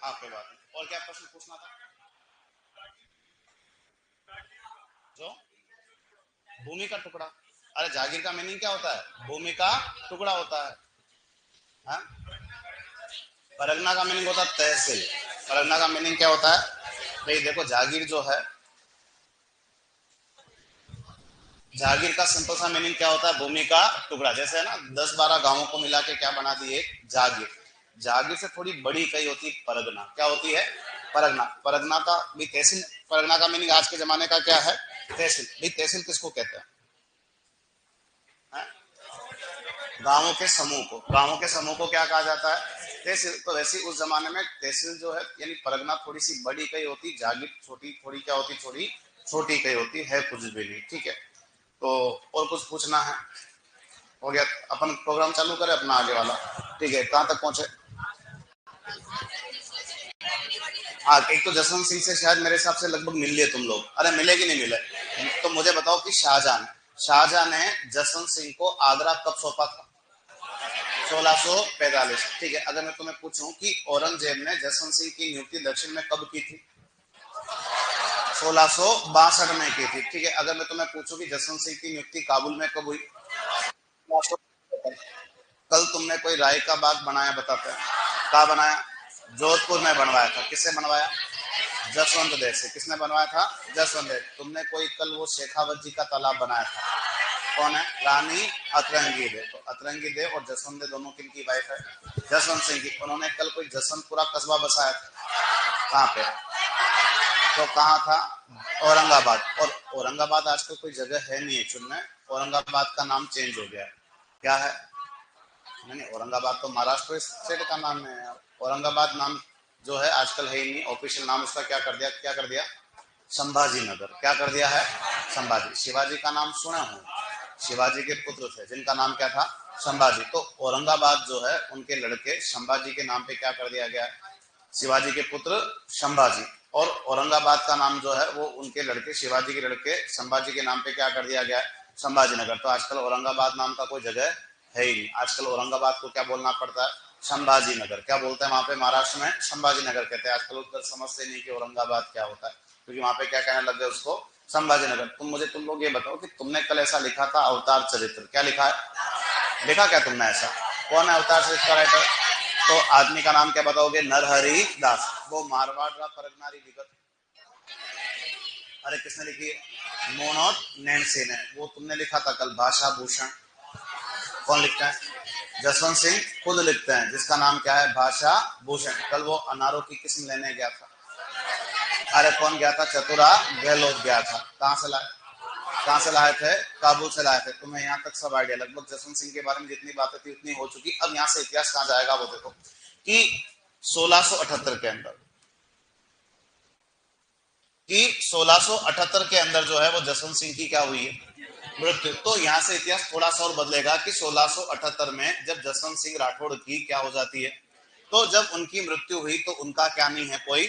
हाँ कोई बात नहीं। और क्या प्रश्न पूछना था? जो भूमि का टुकड़ा। अरे जागीर का मीनिंग क्या होता है? भूमि का टुकड़ा होता है। हाँ? परगना का मीनिंग होता है तहसील। परगना का मीनिंग क्या होता है? भाई देखो जागीर जो है, जागीर का सिंपल सा मीनिंग क्या होता है? भूमि का टुकड़ा। जैसे है ना 10-12 गांवों को मिला के क्या बना दिए? जागीर। जागीर से थोड़ी बड़ी कई होती है परगना। क्या होती है? परगना। परगना का भी तहसील। परगना का मीनिंग आज के जमाने का क्या है? तहसील। भाई तहसील किसको कहते हैं? गांवों के समूह को। गांवों के समूह को क्या कहा जाता है? तहसील। तो वैसे उस जमाने में तहसील जो है यानी परगना थोड़ी सी बड़ी कई होती, जागीर छोटी थोड़ी क्या होती? थोड़ी छोटी कई होती है, कुछ भी नहीं। ठीक है। तो और कुछ पूछना है? हो गया। अपन प्रोग्राम चालू करें अपना आगे वाला। ठीक है, कहाँ तक पहुंचे? हाँ, एक तो जसवंत सिंह से शायद मेरे हिसाब से लगभग मिल लिए तुम लोग। अरे मिले कि नहीं मिले? तो मुझे बताओ कि शाहजहां, शाहजहां ने जसवंत सिंह को आगरा कब सौंपा था? 1645। ठीक है। अगर मैं तुम्हें पूछूं कि औरंगजेब ने जसवंत सिंह की नियुक्ति दक्षिण में कब की थी? 1662 में की थी। ठीक है। अगर मैं तुम्हें पूछूं कि जसवंत सिंह की नियुक्ति काबुल में कब हुई? कल तुमने कोई राय का बाग बनाया, बताते हैं कहाँ बनाया? जोधपुर में बनवाया था। किससे बनवाया? जसवंत देव से। किसने बनवाया था? जसवंत देव। तुमने कोई कल वो शेखावत जी का तालाब बनाया था, कौन है? रानी अतरंगी देव। तो अतरंगी देव और जसवंत देव दोनों किनकी वाइफ है? जसवंत सिंह की। उन्होंने कल कोई जसवंतपुरा कस्बा बसाया था, कहाँ पे? तो कहाँ था? औरंगाबाद। और औरंगाबाद आजकल कोई जगह है नहीं एक्चुअल में। औरंगाबाद का नाम चेंज हो गया है। क्या है? नहीं नहीं, औरंगाबाद तो महाराष्ट्र स्टेट का नाम है। औरंगाबाद नाम जो है आजकल है ही नहीं। ऑफिशियल नाम उसका क्या कर दिया? क्या कर दिया? संभाजी नगर। क्या कर दिया है? संभाजी। शिवाजी का नाम सुना हूँ। शिवाजी के पुत्र थे जिनका नाम क्या था? संभाजी। तो औरंगाबाद जो है उनके लड़के संभाजी के नाम पे क्या कर दिया गया? शिवाजी के पुत्र संभाजी। और औरंगाबाद का नाम जो है वो उनके लड़के शिवाजी के लड़के संभाजी के नाम पे क्या कर दिया गया? संभाजी नगर। तो आजकल औरंगाबाद नाम का कोई जगह है ही नहीं। आजकल औरंगाबाद को क्या बोलना पड़ता है? संभाजी नगर। क्या बोलते हैं वहां पे महाराष्ट्र में? संभाजी नगर कहते हैं। आजकल उधर समझते नहीं कि औरंगाबाद क्या होता है, क्योंकि वहां पे क्या कहने लग गए उसको? संभाजी नगर। तुम लोग ये बताओ कि तुमने कल ऐसा लिखा था अवतार चरित्र, क्या लिखा है? लिखा क्या तुमने ऐसा? कौन है अवतार चरित्र का राइटर? तो आदमी का नाम क्या बताओगे? नरहरि दास। वो मारवाड़ परगनारी लिखत। अरे किसने लिखी है? मोनोट नैनसी ने। वो तुमने लिखा था कल भाषा भूषण। कौन लिखता है? जसवंत सिंह खुद लिखते हैं, जिसका नाम क्या है? भाषा भूषण। कल वो अनारों की किस्म लेने गया था। अरे कौन गया था? चतुरा गहलोत गया था। कहाँ से लाए? कहाँ से लाए थे? काबुल से लाए थे। तुम्हें यहाँ तक सब आइडिया लगभग जसवंत सिंह के बारे में जितनी बातें थी उतनी हो चुकी। अब यहाँ से इतिहास कहाँ जाएगा वो देखो कि 1678 के अंदर, कि 1678 के अंदर जो है वो जसवंत सिंह की क्या हुई है? मृत्यु। तो यहाँ से इतिहास थोड़ा सा और बदलेगा कि 1678 में जब जसवंत सिंह राठौड़ की क्या हो जाती है, तो जब उनकी मृत्यु हुई तो उनका क्या नहीं है? कोई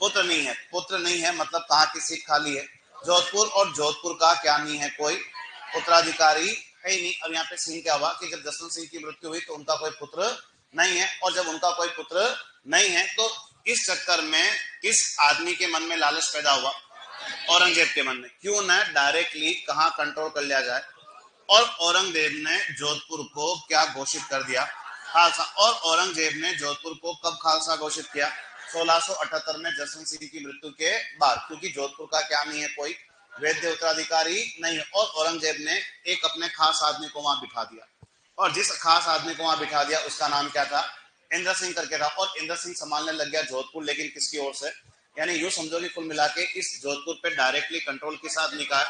पुत्र नहीं है। पुत्र नहीं है मतलब कहाँ की सीट खाली है? जोधपुर। और जोधपुर का क्या नहीं है? कोई उत्तराधिकारी है ही नहीं। अब यहाँ पे सीन क्या हुआ कि जब जसवंत सिंह की मृत्यु हुई तो उनका कोई पुत्र नहीं है। और जब उनका कोई पुत्र नहीं है तो इस चक्कर में किस आदमी के मन में लालच पैदा हुआ? औरंगजेब के मन में। क्यों न डायरेक्टली कहाँ कंट्रोल कर लिया जाए? और औरंगजेब ने जोधपुर को क्या घोषित कर दिया? खालसा। और औरंगजेब ने जोधपुर को कब खालसा घोषित किया? 1678 में जसवंत सिंह की मृत्यु के बाद, क्योंकि जोधपुर का क्या नहीं है? कोई वैद्य उत्तराधिकारी नहीं है। और औरंगजेब ने एक अपने खास आदमी को वहां बिठा दिया। और जिस खास आदमी को वहां बिठा दिया उसका नाम क्या था? इंद्र सिंह करके था। और इंद्र सिंह संभालने लग गया जोधपुर, लेकिन किसकी ओर से? यानी यूं समझो कि कुल मिला के इस जोधपुर पे डायरेक्टली कंट्रोल किस आदमी का है?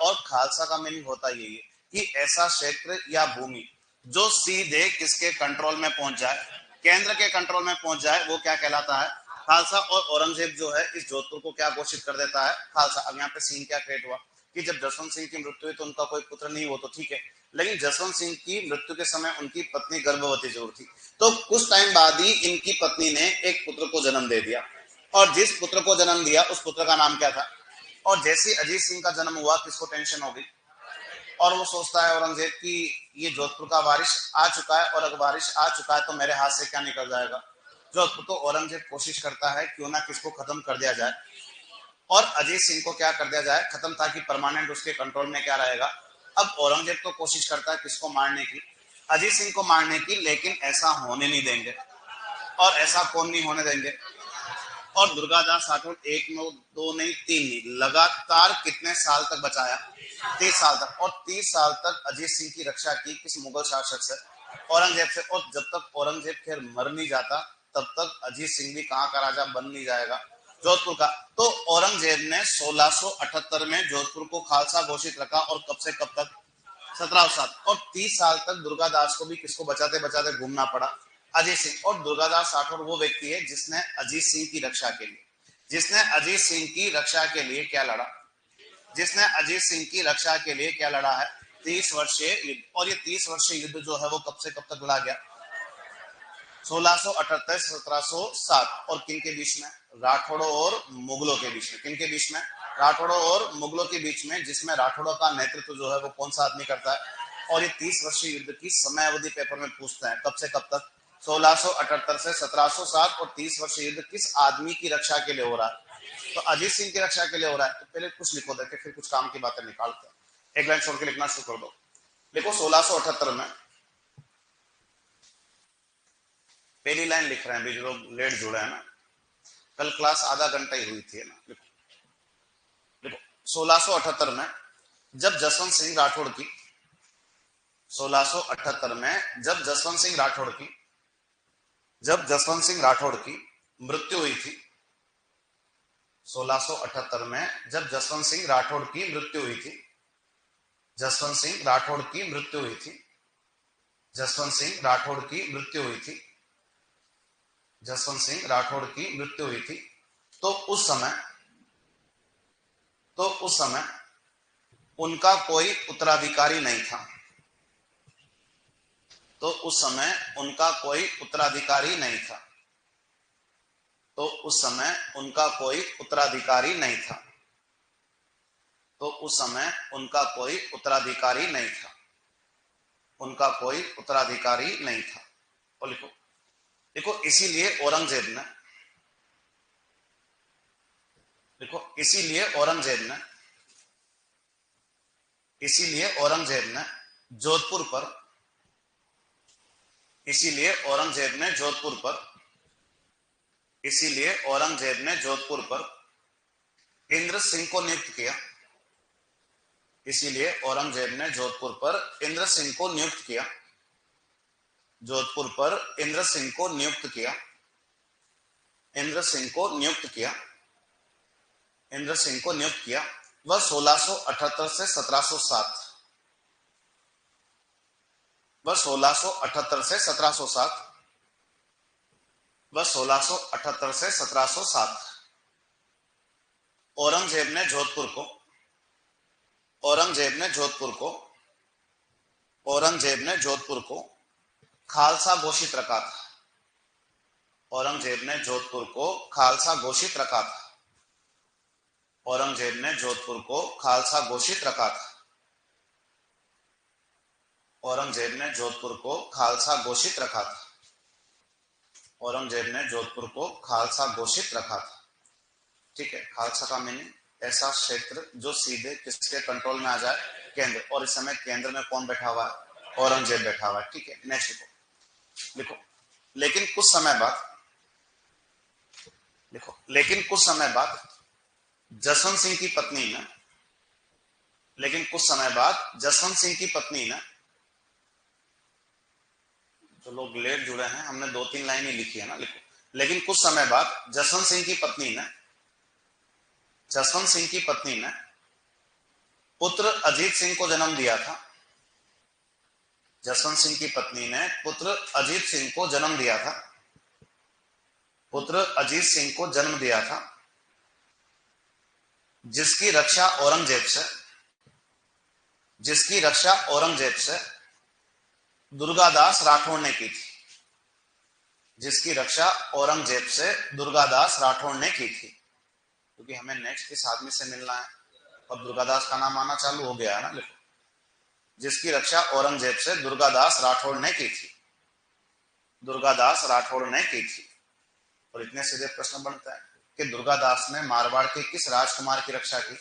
और खालसा का मीनिंग होता यही है कि ऐसा क्षेत्र या भूमि जो सीधे किसके कंट्रोल में पहुंच जाए? केंद्र के कंट्रोल में पहुंच जाए, वो क्या कहलाता है? खालसा। और औरंगजेब जो है इस जोधपुर को क्या घोषित कर देता है? खालसा। अब यहाँ पे सीन क्या क्रिएट हुआ कि जब जसवंत सिंह की मृत्यु हुई तो उनका कोई पुत्र नहीं, वो तो ठीक है, लेकिन जसवंत सिंह की मृत्यु के समय उनकी पत्नी गर्भवती जरूर थी। तो कुछ टाइम बाद ही इनकी पत्नी ने एक पुत्र को जन्म दे दिया। और जिस पुत्र को जन्म दिया उस पुत्र का नाम क्या था? और जैसे अजीत सिंह का जन्म हुआ किसको टेंशन हो गई, और वो सोचता है औरंगजेब कि ये जोधपुर का वारिस आ चुका है, और अगर वारिस आ चुका है तो मेरे हाथ से क्या निकल जाएगा जोधपुर। तो औरंगजेब कोशिश करता है क्यों ना किसको खत्म कर दिया जाए, और अजीत सिंह को क्या कर दिया जाए खत्म, ताकि परमानेंट उसके कंट्रोल में क्या रहेगा। अब औरंगजेब तो कोशिश करता है किसको मारने की, अजीत सिंह को मारने की, लेकिन ऐसा होने नहीं देंगे। और ऐसा कौन नहीं होने देंगे, और दुर्गादास राठौड़ एक नहीं दो नहीं तीन नहीं लगातार कितने साल तक बचाया, 30 साल तक। और 30 साल तक अजीत सिंह की रक्षा की किस मुगल शासक से, औरंगजेब से। और जब तक औरंगजेब फिर मर नहीं जाता तब तक अजीत सिंह भी कहाँ का राजा बन नहीं जाएगा, जोधपुर का। तो औरंगजेब ने 1678 में जोधपुर को खालसा घोषित रखा, और कब से कब तक, 1707। और 30 साल तक दुर्गादास को भी किसको बचाते बचाते घूमना पड़ा, अजीत सिंह। और दुर्गादास राठौड़ वो व्यक्ति है जिसने अजीत सिंह की रक्षा के लिए, जिसने अजीत सिंह की रक्षा के लिए क्या लड़ा, जिसने अजीत सिंह की रक्षा के लिए क्या लड़ा है, 30 वर्षीय युद्ध। और ये 30 वर्षीय युद्ध जो है वो कब से कब तक लड़ा गया, 1678 1707। और किन के बीच में, राठौड़ों और मुगलों के बीच में। किन के बीच में, राठौड़ों और मुगलों के बीच में, जिसमें राठौड़ों का नेतृत्व जो है वो कौन सा आदमी करता है। और ये 30 वर्षीय युद्ध की समय अवधि पेपर में पूछते हैं, कब से कब तक, 1678 से 1707। और 30 वर्षीय युद्ध किस आदमी की रक्षा के लिए हो रहा है, तो अजीत सिंह की रक्षा के लिए हो रहा है। तो पहले कुछ लिखो देखे, फिर कुछ काम की बातें निकालते हैं। एक लाइन छोड़ के लिखना शुरू कर दो। देखो 1678 में पहली लाइन लिख रहे हैं, जो लोग लेट जुड़े हैं ना, कल क्लास आधा घंटा ही हुई थी ना। देखो 1678 में जब जसवंत सिंह राठौड़ की, 1678 में जब जसवंत सिंह राठौड़ की, जब जसवंत सिंह राठौड़ की मृत्यु हुई थी, 1678 में जब जसवंत सिंह राठौड़ की मृत्यु हुई थी, जसवंत सिंह राठौड़ की मृत्यु हुई थी, जसवंत सिंह राठौड़ की मृत्यु हुई थी, जसवंत सिंह राठौड़ की मृत्यु हुई थी। तो उस समय, तो उस समय उनका कोई उत्तराधिकारी नहीं था। तो उस समय उनका कोई उत्तराधिकारी नहीं था। तो उस समय उनका कोई उत्तराधिकारी नहीं था। तो उस समय उनका कोई उत्तराधिकारी नहीं था। उनका कोई उत्तराधिकारी नहीं था। और लिखो, देखो इसीलिए औरंगजेब ने, देखो इसीलिए औरंगजेब ने, इसीलिए औरंगजेब ने जोधपुर पर, इसीलिए औरंगजेब ने जोधपुर पर, इसीलिए औरंगजेब ने जोधपुर पर इंद्र सिंह को नियुक्त किया। इसीलिए औरंगजेब ने जोधपुर पर इंद्र सिंह को नियुक्त किया। जोधपुर पर इंद्र सिंह को नियुक्त किया। इंद्र सिंह को नियुक्त किया। इंद्र सिंह को नियुक्त किया। वह 1678 से 1707, वह 1678 से 1707, वह 1678 से 1707 औरंगजेब ने जोधपुर को, औरंगजेब ने जोधपुर को, औरंगजेब ने जोधपुर को खालसा घोषित रखा था। औरंगजेब ने जोधपुर को खालसा घोषित रखा था। औरंगजेब ने जोधपुर को खालसा घोषित रखा था। औरंगजेब ने जोधपुर को खालसा घोषित रखा था। औरंगजेब ने जोधपुर को खालसा घोषित रखा था। ठीक है, खालसा का मीनिंग ऐसा क्षेत्र जो सीधे किसके कंट्रोल में आ जाए, केंद्र। और इस समय केंद्र में कौन बैठा हुआ है, औरंगजेब बैठा हुआ है। ठीक है, नेक्स्ट लिखो, लिखो लेकिन कुछ समय बाद, लिखो लेकिन कुछ समय बाद जसवंत सिंह की पत्नी ने, लेकिन कुछ समय बाद जसवंत सिंह की पत्नी ने, जो लोग लेट जुड़े हैं हमने 2-3 लाइन ही लिखी है ना, लिखो लेकिन कुछ समय बाद जसवंत सिंह की पत्नी ने, जसवंत सिंह की पत्नी ने पुत्र अजीत सिंह को जन्म दिया था। जसवंत सिंह की पत्नी ने पुत्र अजीत सिंह को जन्म दिया था। पुत्र अजीत सिंह को जन्म दिया था, जिसकी रक्षा औरंगजेब से, जिसकी रक्षा औरंगजेब से दुर्गादास राठौड़ ने की थी। जिसकी रक्षा औरंगजेब से दुर्गादास राठौड़ ने की थी। क्योंकि हमें नेक्स्ट किस आदमी से मिलना है, और दुर्गादास का नाम आना चालू हो गया है ना, लिखो। जिसकी रक्षा औरंगजेब से दुर्गादास राठौड़ ने की थी, दुर्गादास राठौड़ ने की थी। और इतने सीधे प्रश्न बनता है कि दुर्गादास ने मारवाड़ के किस राजकुमार की रक्षा की?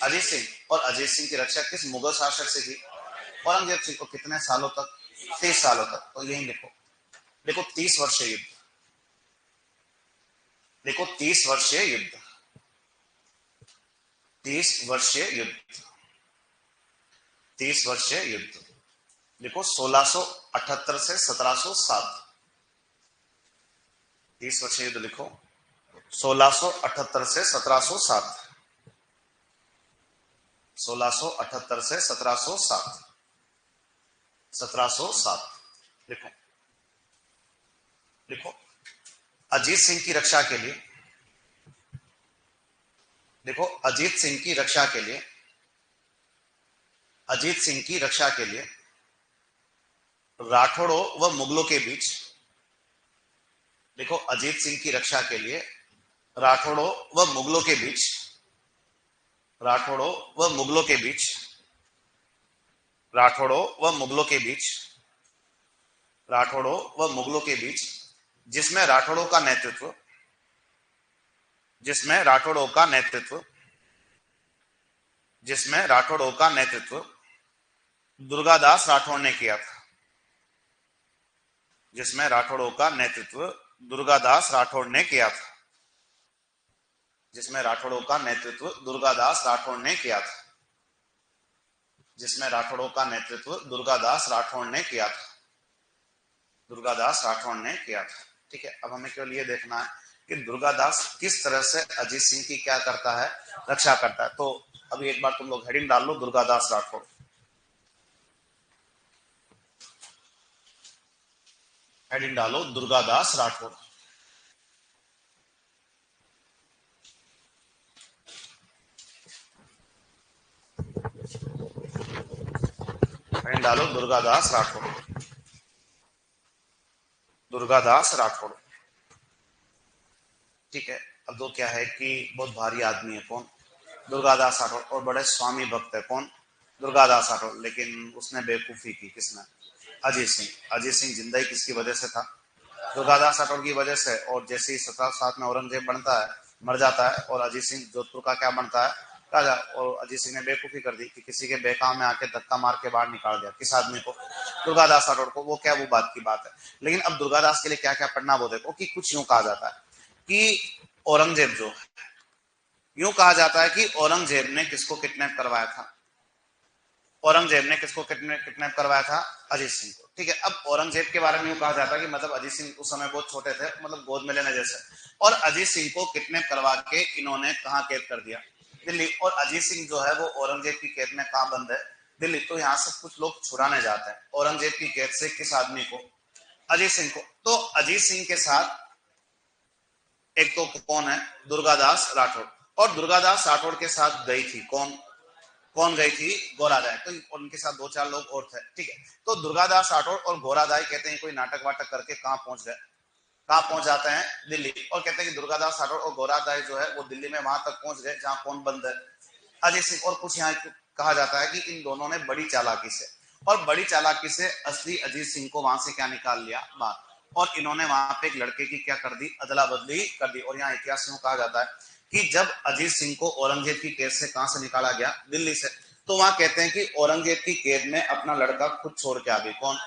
अजीत सिंह। और अजीत सिंह की रक्षा किस मुगल शासक से की? औरंगजेब सिंह को। कितने सालों तक? 30 सालों तक। तो यही लिखो, देखो 30 वर्षीय युद्ध, देखो 30 वर्षीय युद्ध, 30 वर्षीय युद्ध, 30 वर्षीय युद्ध। देखो 1678 से 1707, 30 वर्षीय युद्ध लिखो, 1678 से 1707, 1678 से 1707, 1707 लिखो। लिखो अजीत सिंह की रक्षा के लिए, देखो अजीत सिंह की रक्षा के लिए, अजीत सिंह की रक्षा के लिए राठौड़ों व मुगलों के बीच, देखो अजीत सिंह की रक्षा के लिए राठौड़ों व मुगलों के बीच, राठौड़ों व मुगलों के बीच, राठौड़ों व मुगलों के बीच, राठौड़ों व मुगलों के बीच, जिसमें राठौड़ों का नेतृत्व, जिसमें राठौड़ों का नेतृत्व, जिसमें राठौड़ों का नेतृत्व दुर्गादास राठौड़ ने किया था, जिसमें राठौड़ों का नेतृत्व दुर्गादास राठौड़ ने किया था, जिसमें राठौड़ों का नेतृत्व दुर्गादास राठौड़ ने किया था, जिसमें राठौड़ों का नेतृत्व दुर्गादास राठौड़ ने किया था, दुर्गादास राठौड़ ने किया था। ठीक है, अब हमें केवल ये देखना है कि दुर्गादास किस तरह से अजीत सिंह की क्या करता है, रक्षा करता है। तो अभी एक बार तुम लोग हेडिंग डाल लो, दुर्गादास राठौड़, हेडिंग डालो दुर्गादास राठौड़, हेडिंग डालो दुर्गादास राठौड़, दुर्गादास राठौड़। ठीक है, अब दो क्या है कि बहुत भारी आदमी है, कौन? दुर्गादास राठौड़। और बड़े स्वामी भक्त है, कौन? दुर्गादास राठौड़। लेकिन उसने बेवकूफी की, किसने? अजीत सिंह। अजीत सिंह जिंदा ही किसकी वजह से था? दुर्गादास राठौड़ की वजह से। और जैसे ही 1707 में औरंगजेब बनता है, मर जाता है, और अजीत सिंह जोधपुर का क्या बनता है? राजा। और अजीत सिंह ने बेवकूफी कर दी कि किसी के बेकाम में आके धक्का मार के बाहर निकाल दिया। किस आदमी को? दुर्गादास राठौड़ को। वो क्या, वो बात की बात है। लेकिन अब दुर्गादास के लिए क्या क्या पढ़ना, वो देखो कि कुछ यूं कहा जाता है कि औरंगजेब जो, यूं कहा जाता है कि औरंगजेब ने किसको किडनैप करवाया था? औरंगजेब ने किसको किडनैप करवाया था? अजीत सिंह को। ठीक है, अब औरंगजेब के बारे में यूं कहा जाता है कि मतलब अजीत सिंह उस समय बहुत छोटे थे, मतलब गोद में लेने जैसे, और अजीत सिंह को किडनैप करवा के इन्होंने कहां कैद कर दिया? दिल्ली। और अजीत सिंह जो है वो औरंगजेब की कैद में कहां बंद है? दिल्ली। तो यहाँ से कुछ लोग छुड़ाने जाते हैं औरंगजेब की कैद से, किस आदमी को? अजीत सिंह को। तो अजीत सिंह के साथ एक तो कौन है? दुर्गादास राठौड़। और दुर्गादास राठौड़ के साथ गई थी कौन? कौन गई थी? गोरादाई। तो उनके साथ दो चार लोग और थे। ठीक है, तो दुर्गादास राठौड़ और गोरादाई कहते हैं कोई नाटक वाटक करके कहां पहुंच गए? कहां पहुंच जाते हैं? दिल्ली। और कहते हैं कि दुर्गादास राठौड़ और गोरादाई जो है वो दिल्ली में वहां तक पहुंच गए जहां कौन बंद है? अजीत सिंह। और कुछ यहाँ कहा जाता है कि इन दोनों ने बड़ी चालाकी से, और बड़ी चालाकी से असली अजीत सिंह को वहां से क्या निकाल लिया? बाहर। और इन्होंने वहां पे एक लड़के की क्या कर दी? अदला बदली कर दी। और यहाँ इतिहास में कहा जाता है कि जब अजीत सिंह को औरंगजेब की कैद से कहां से निकाला गया? दिल्ली से। तो वहां कहते हैं कि औरंगजेब की कैद में अपना लड़का खुद छोड़ के आ गई, कौन?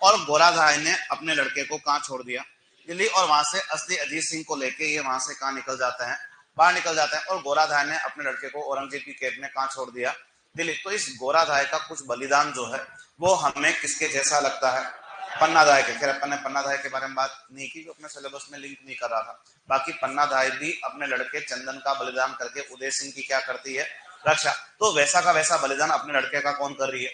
और गोराधाय ने अपने लड़के को कहां छोड़ दिया? दिल्ली। और वहां से असली अजीत सिंह को लेके ये वहां से कहां निकल जाते हैं? बाहर निकल जाते हैं। और गोराधाय ने अपने लड़के को औरंगजेब की कैद में कहां छोड़ दिया? दिल्ली। तो इस गोराधाय का कुछ बलिदान जो है वो हमें किसके जैसा लगता है? पन्नाधाय के। खैर अपन ने पन्नाधाय के बारे में बात नहीं की, जो अपने सिलेबस में लिंक नहीं कर रहा था। बाकी पन्नाधाय भी अपने लड़के चंदन का बलिदान करके उदय सिंह की क्या करती है? रक्षा। तो वैसा का वैसा बलिदान अपने लड़के का कौन कर रही है?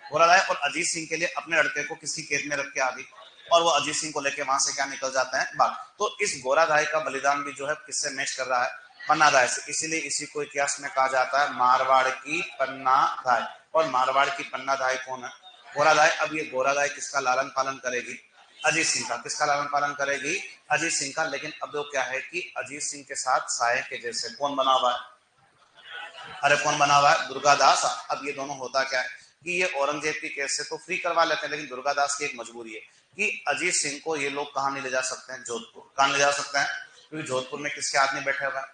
गोराधाय। और अजीत सिंह के लिए अपने लड़के को किसी कैद में रख के आ गई, और वो अजीत सिंह को लेके वहां से क्या निकल जाते हैं? बाग। तो इस गोराधाय का बलिदान भी जो है किससे मैच कर रहा है? पन्नाधाय से। इसीलिए इसी को इतिहास में कहा जाता है मारवाड़ की पन्नाधाय। और मारवाड़ की पन्नाधाय कौन है? गोराधाय। अब ये गोराधाय किसका लालन पालन करेगी? अजीत सिंह का। किसका लालन पालन करेगी? अजीत सिंह का। लेकिन अब वो क्या है कि अजीत सिंह के साथ साये के जैसे कौन बना हुआ है? अरे कौन बना हुआ है? दुर्गादास। अब ये दोनों होता क्या है कि ये औरंगजेब की केस से तो फ्री करवा लेते हैं, लेकिन दुर्गादास की एक मजबूरी है कि अजीत सिंह को ये लोग कहाँ नहीं ले जा सकते हैं? जोधपुर। कहाँ ले जा सकते हैं? क्योंकि जोधपुर में किसके आदमी बैठे हुए हैं?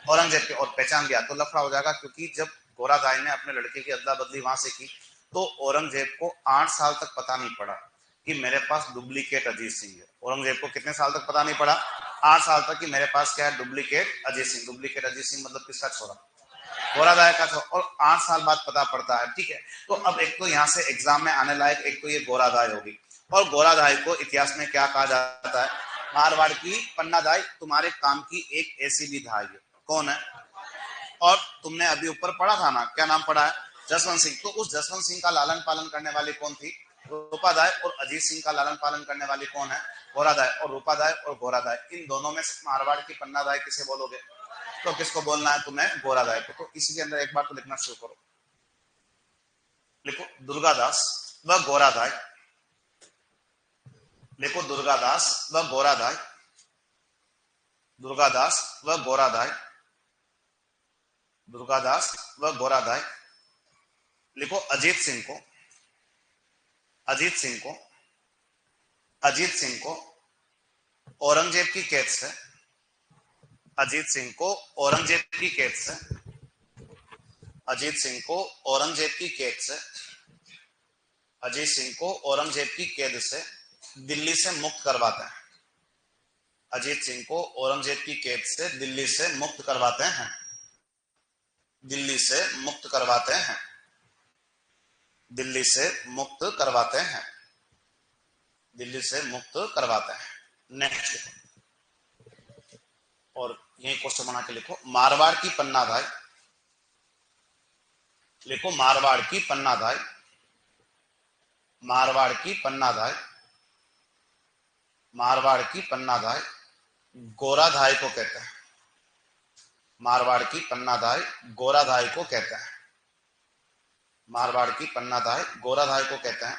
औरंगजेब के। और पहचान लिया तो लफड़ा हो जाएगा, क्योंकि जब गोरादाई ने अपने लड़के की अदला बदली वहां से की तो औरंगजेब को 8 साल तक पता नहीं पड़ा कि मेरे पास डुप्लीकेट अजीत सिंह है। औरंगजेब को कितने साल तक पता नहीं पड़ा? 8 साल तक कि मेरे पास क्या है? डुप्लीकेट अजीत सिंह। डुप्लीकेट अजीत सिंह मतलब किसका छोरा? गोरादाय का छोरा। और 8 साल बाद पता पड़ता है। ठीक है, तो अब एक तो यहाँ से एग्जाम में आने लायक एक तो ये गोरादाय होगी। और गोरादाई को इतिहास में क्या कहा जाता है? मारवाड़ की पन्नादाई। तुम्हारे काम की एक ऐसी भी धाई है। कौन है? और तुमने अभी ऊपर पढ़ा था ना, क्या नाम पढ़ा है? जसवंत सिंह। तो उस जसवंत सिंह का लालन पालन करने वाली कौन थी? रूपादाय। और अजीत सिंह का लालन पालन करने वाली कौन है? गोरादाय। और रूपादाय और गोरादाय, इन दोनों में मारवाड़ की पन्नादाय किसे बोलोगे? तो किसको बोलना है तुम्हें? गोरादाय को। तो इसी के अंदर एक बार तो लिखना शुरू करो। लिखो दुर्गादास व गोरादाय। लिखो दुर्गादास व गोरादाय। दुर्गादास व गोरादाय। दुर्गादास व गोरादाय। लिखो अजीत सिंह को। अजीत सिंह को। अजीत सिंह को औरंगजेब की कैद से। अजीत सिंह को औरंगजेब की कैद से। अजीत सिंह को औरंगजेब की कैद से। अजीत सिंह को औरंगजेब की कैद से दिल्ली से मुक्त करवाते हैं। अजीत सिंह को औरंगजेब की कैद से दिल्ली से मुक्त करवाते हैं। दिल्ली से मुक्त करवाते हैं। दिल्ली से मुक्त करवाते हैं। दिल्ली से मुक्त करवाते हैं। नेक्स्ट, और यही क्वेश्चन बना के लिखो मारवाड़ की पन्नादाई। लिखो मारवाड़ की पन्नादाई। मारवाड़ की पन्नादाई। मारवाड़ की पन्नादाई गोराधाई को कहते हैं। मारवाड़ की पन्नादाई गोराधाई को कहते हैं। मारवाड़ की पन्नादाई गोराधाई को कहते हैं।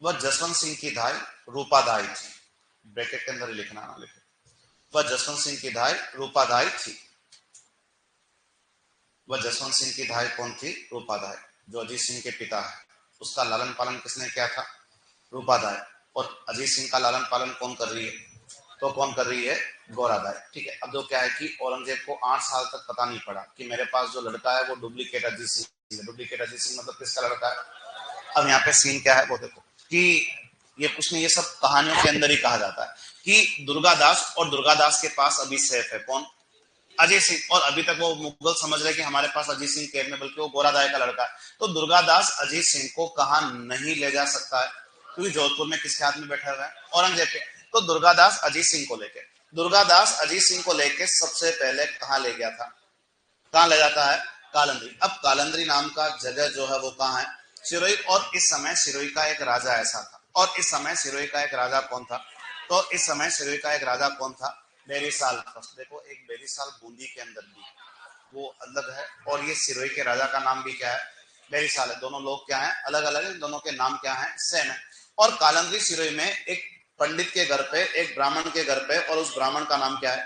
वह जसवंत सिंह की धाई रूपाधाई थी। ब्रैकेट के अंदर लिखना ना, लिखो वह जसवंत सिंह की धाई रूपाधाई थी। वह जसवंत सिंह की धाई कौन थी? रूपाधाई। जो अजीत सिंह के पिता है उसका लालन पालन किसने किया था? रूपाधाई। और अजीत सिंह का लालन पालन कौन कर रही है? तो कौन कर रही है? गोराधाई। ठीक है, अब जो क्या है कि औरंगजेब को 8 साल तक पता नहीं पड़ा कि मेरे पास जो लड़का है वो डुप्लीकेट अजीत सिंह है। डुप्लीकेट अजीत सिंह मतलब किसका लड़का है? अब यहाँ पे सीन क्या है वो देखो कि ये कुछ नहीं, ये सब कहानियों के अंदर ही कहा जाता है कि दुर्गादास, और दुर्गादास के पास अभी सैफ है। कौन? अजय सिंह। और अभी तक वो मुगल समझ रहे कि हमारे पास अजीत सिंह कैद में, बल्कि वो गोरादाय का लड़का है। तो दुर्गादास अजीत सिंह को कहा नहीं ले जा सकता है? क्योंकि जोधपुर में किसके हाथ में बैठा हुआ है? औरंगजेब के। तो दुर्गादास अजीत सिंह को लेके, दुर्गादास अजीत सिंह को लेके सबसे पहले कहां ले गया था? कहां ले जाता है? कालंद्री। अब कालंद्री नाम का जगह जो है वो कहां है? सिरोही। और इस समय सिरोही का एक राजा ऐसा था। और इस समय सिरोही का एक राजा कौन था? तो इस समय सिरोही का एक राजा कौन था? बेरीसाल। देखो, एक बेरीसाल बूंदी के अंदर भी वो अलग है, और ये सिरोही के राजा का नाम भी क्या है? बेरीसाल है। दोनों लोग क्या है? अलग अलग है। दोनों के नाम क्या है? सेम है। और कालंद्री सिरोही में एक पंडित के घर पे, एक ब्राह्मण के घर पे, और उस ब्राह्मण का नाम क्या है?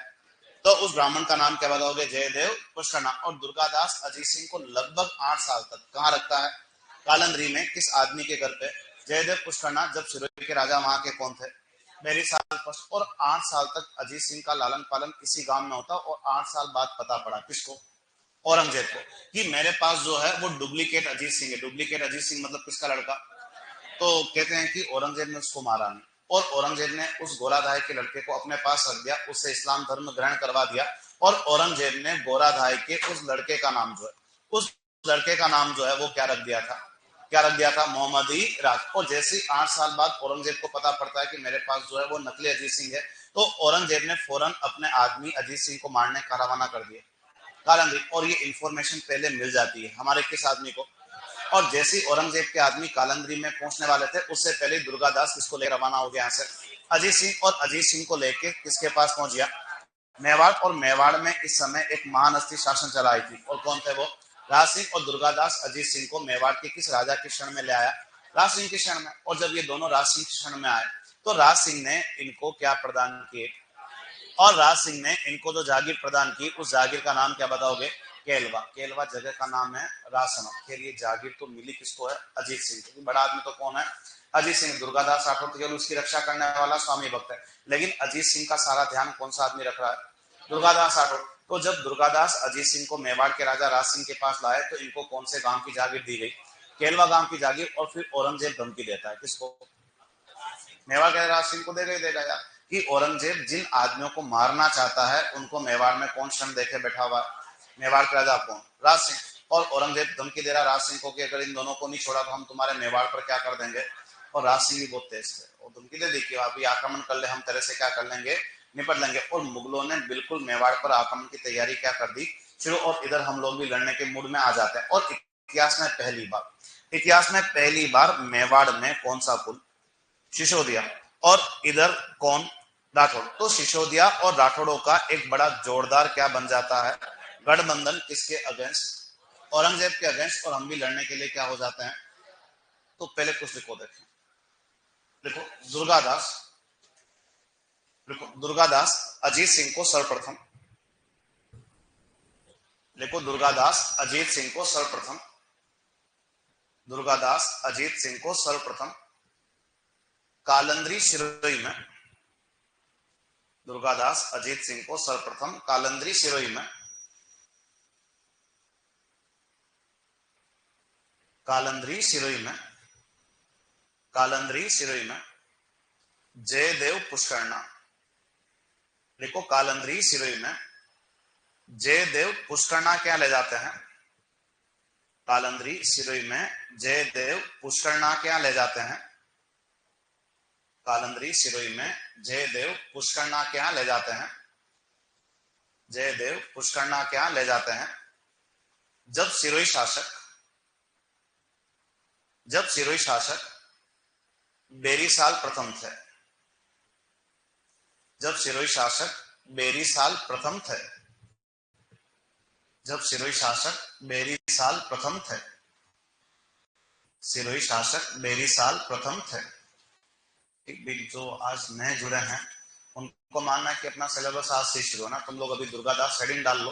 तो उस ब्राह्मण का नाम क्या बताओगे? जयदेव पुष्करना। और दुर्गादास अजीत सिंह को लगभग 8 साल तक कहां रखता है? कालंद्री में। किस आदमी के घर पे? जयदेव पुष्करना। जब सिरोही के राजा वहां के कौन थे? बेरीसाल फर्स्ट। और 8 साल तक अजीत सिंह का लालन पालन इसी गांव में होता। और 8 साल बाद पता पड़ा किसको? औरंगजेब को, कि मेरे पास जो है वो डुप्लीकेट अजीत सिंह है। डुप्लीकेट अजीत सिंह मतलब किसका लड़का? तो कहते हैं कि औरंगजेब ने उसको मारा नहीं, और औरंगजेब ने उस गोराधाई के लड़के को अपने पास रख दिया, उससे इस्लाम धर्म ग्रहण करवा दिया। और औरंगजेब ने गोराधाई के उस लड़के का नाम जो है, उस लड़के का नाम जो है वो क्या रख दिया था? क्या रख दिया था? मोहम्मदी राज। और जैसे ही 8 साल बाद औरंगजेब को पता पड़ता है कि मेरे पास जो है वो नकली अजीत सिंह है, तो औरंगजेब ने फौरन अपने आदमी अजीत सिंह को मारने का रवाना कर दिया कालंद्री। और ये इंफॉर्मेशन पहले मिल जाती है हमारे किस आदमी को? और जैसे ही औरंगजेब के आदमी कालंद्री में पहुंचने वाले थे, उससे पहले दुर्गादास किसको लेकर रवाना हो गया यहाँ से? अजीत सिंह। और अजीत सिंह को लेके किसके पास पहुंच गया? मेवाड़। और मेवाड़ में इस समय एक महान हस्ती शासन चलाई थी, और कौन थे वो? राज सिंह। और दुर्गादास अजीत सिंह को मेवाड़ के किस राजा के शरण में ले आया? राज सिंह के शरण में। और जब ये दोनों राज सिंह के शरण में आए, तो राज सिंह ने इनको क्या प्रदान किए? और राज सिंह ने इनको जो जागीर प्रदान की, उस जागीर का नाम क्या बताओगे? केलवा, केलवा जगह का नाम है रासना। फिर ये जागीर तो मिली किसको है? अजीत सिंह, क्योंकि बड़ा आदमी तो कौन है? अजीत सिंह। दुर्गादास राठौर केवल उसकी रक्षा करने वाला स्वामी भक्त है, लेकिन अजीत सिंह का सारा ध्यान कौन सा आदमी रख रहा है? दुर्गादास राठौर। तो जब दुर्गादास अजीत सिंह को मेवाड़ के राजा राज सिंह के पास लाए तो इनको कौन से गांव की जागीर दी गई? केलवा गांव की जागीर। और फिर औरंगजेब धमकी देता है किसको? मेवाड़ के राज सिंह को देगा ही देगा यार, कि औरंगजेब जिन आदमियों को मारना चाहता है उनको मेवाड़ में कौन क्षण देखे बैठा हुआ है? मेवाड़ का राजा कौन? राज सिंह। और औरंगजेब धमकी दे रहा राज सिंह को कि अगर इन दोनों को नहीं छोड़ा तो हम तुम्हारे मेवाड़ पर क्या कर देंगे। और राज सिंह भी बहुत तेज थे, और धमकी दे दी कि अभी आक्रमण कर ले, हम तेरे से क्या कर लेंगे, निपट लेंगे। और मुगलों ने बिल्कुल मेवाड़ पर आक्रमण की तैयारी क्या कर दी शुरू, और इधर हम लोग भी लड़ने के मूड में आ जाते हैं। और इतिहास में पहली बार मेवाड़ में कौन सा कुल? सिसोदिया। और इधर कौन? राठौड़। तो सिसोदिया और राठौड़ों का एक बड़ा जोरदार क्या बन जाता है? गठबंधन। किसके अगेंस्ट? औरंगजेब के अगेंस्ट। और हम भी लड़ने के लिए क्या हो जाते हैं? तो पहले कुछ लिखो, देखें, देखो दुर्गादास, देखो दुर्गादास अजीत सिंह को सर्वप्रथम, देखो दुर्गादास अजीत सिंह को सर्वप्रथम, दुर्गादास अजीत सिंह को सर्वप्रथम कालंद्री सिरोही में, दुर्गादास अजीत सिंह को सर्वप्रथम कालंद्री सिरोही में, कालंद्री सिरोही में, कालंद्री सिरोही में जयदेव पुष्करना, देखो कालंद्री सिरोही में जयदेव पुष्करना क्या ले जाते हैं? कालंद्री सिरोही में जयदेव पुष्करना क्या ले जाते हैं? कालंद्री सिरोही में जयदेव पुष्करना क्या ले जाते हैं? जयदेव पुष्करना क्या ले जाते हैं? जब सिरोही शासक बेरीसाल प्रथम थे, जब सिरोही शासक बेरीसाल प्रथम थे, जब सिरोही शासक बेरीसाल प्रथम थे, सिरोही शासक बेरीसाल प्रथम थे। जो आज नए जुड़े हैं उनको मानना है कि अपना सिलेबस आज से शुरू है ना, तुम लोग अभी दुर्गादास हेडिंग डाल लो,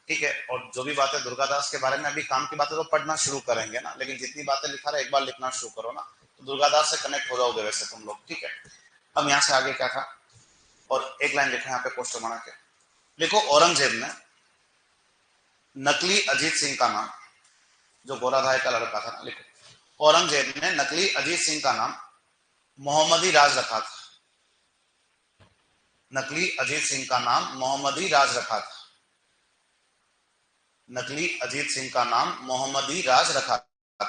ठीक है। और जो भी बातें दुर्गादास के बारे में, अभी काम की बातें तो पढ़ना शुरू करेंगे ना, लेकिन जितनी बातें लिखा रहे एक बार लिखना शुरू करो ना, तो दुर्गादास से कनेक्ट हो जाओगे वैसे तुम लोग, ठीक है। अब यहाँ से आगे क्या था, और एक लाइन लिखा यहाँ पे पोस्टर बना के, देखो औरंगजेब ने नकली अजीत सिंह का नाम, जो गोराधाय का लड़का था, लिखो औरंगजेब ने नकली अजीत सिंह का नाम मोहम्मदी राज रखा था, नकली अजीत सिंह का नाम मोहम्मदी राज रखा था, नकली अजीत सिंह का नाम मोहम्मदी राज रखा था,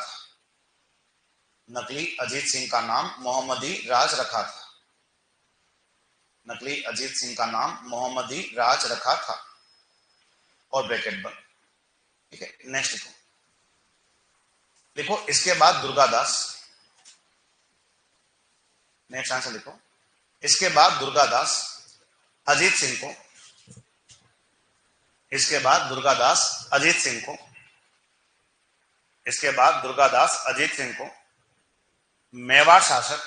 नकली अजीत सिंह का नाम मोहम्मदी राज रखा था, नकली अजीत सिंह का नाम मोहम्मदी राज रखा था, और ब्रैकेट बंद, ठीक है। नेक्स्ट लिखो, देखो इसके बाद दुर्गादास, नेक्स्ट आंसर लिखो, इसके बाद दुर्गादास अजीत सिंह को, इसके बाद दुर्गादास अजीत सिंह को, इसके बाद दुर्गादास अजीत सिंह को मेवाड़ शासक,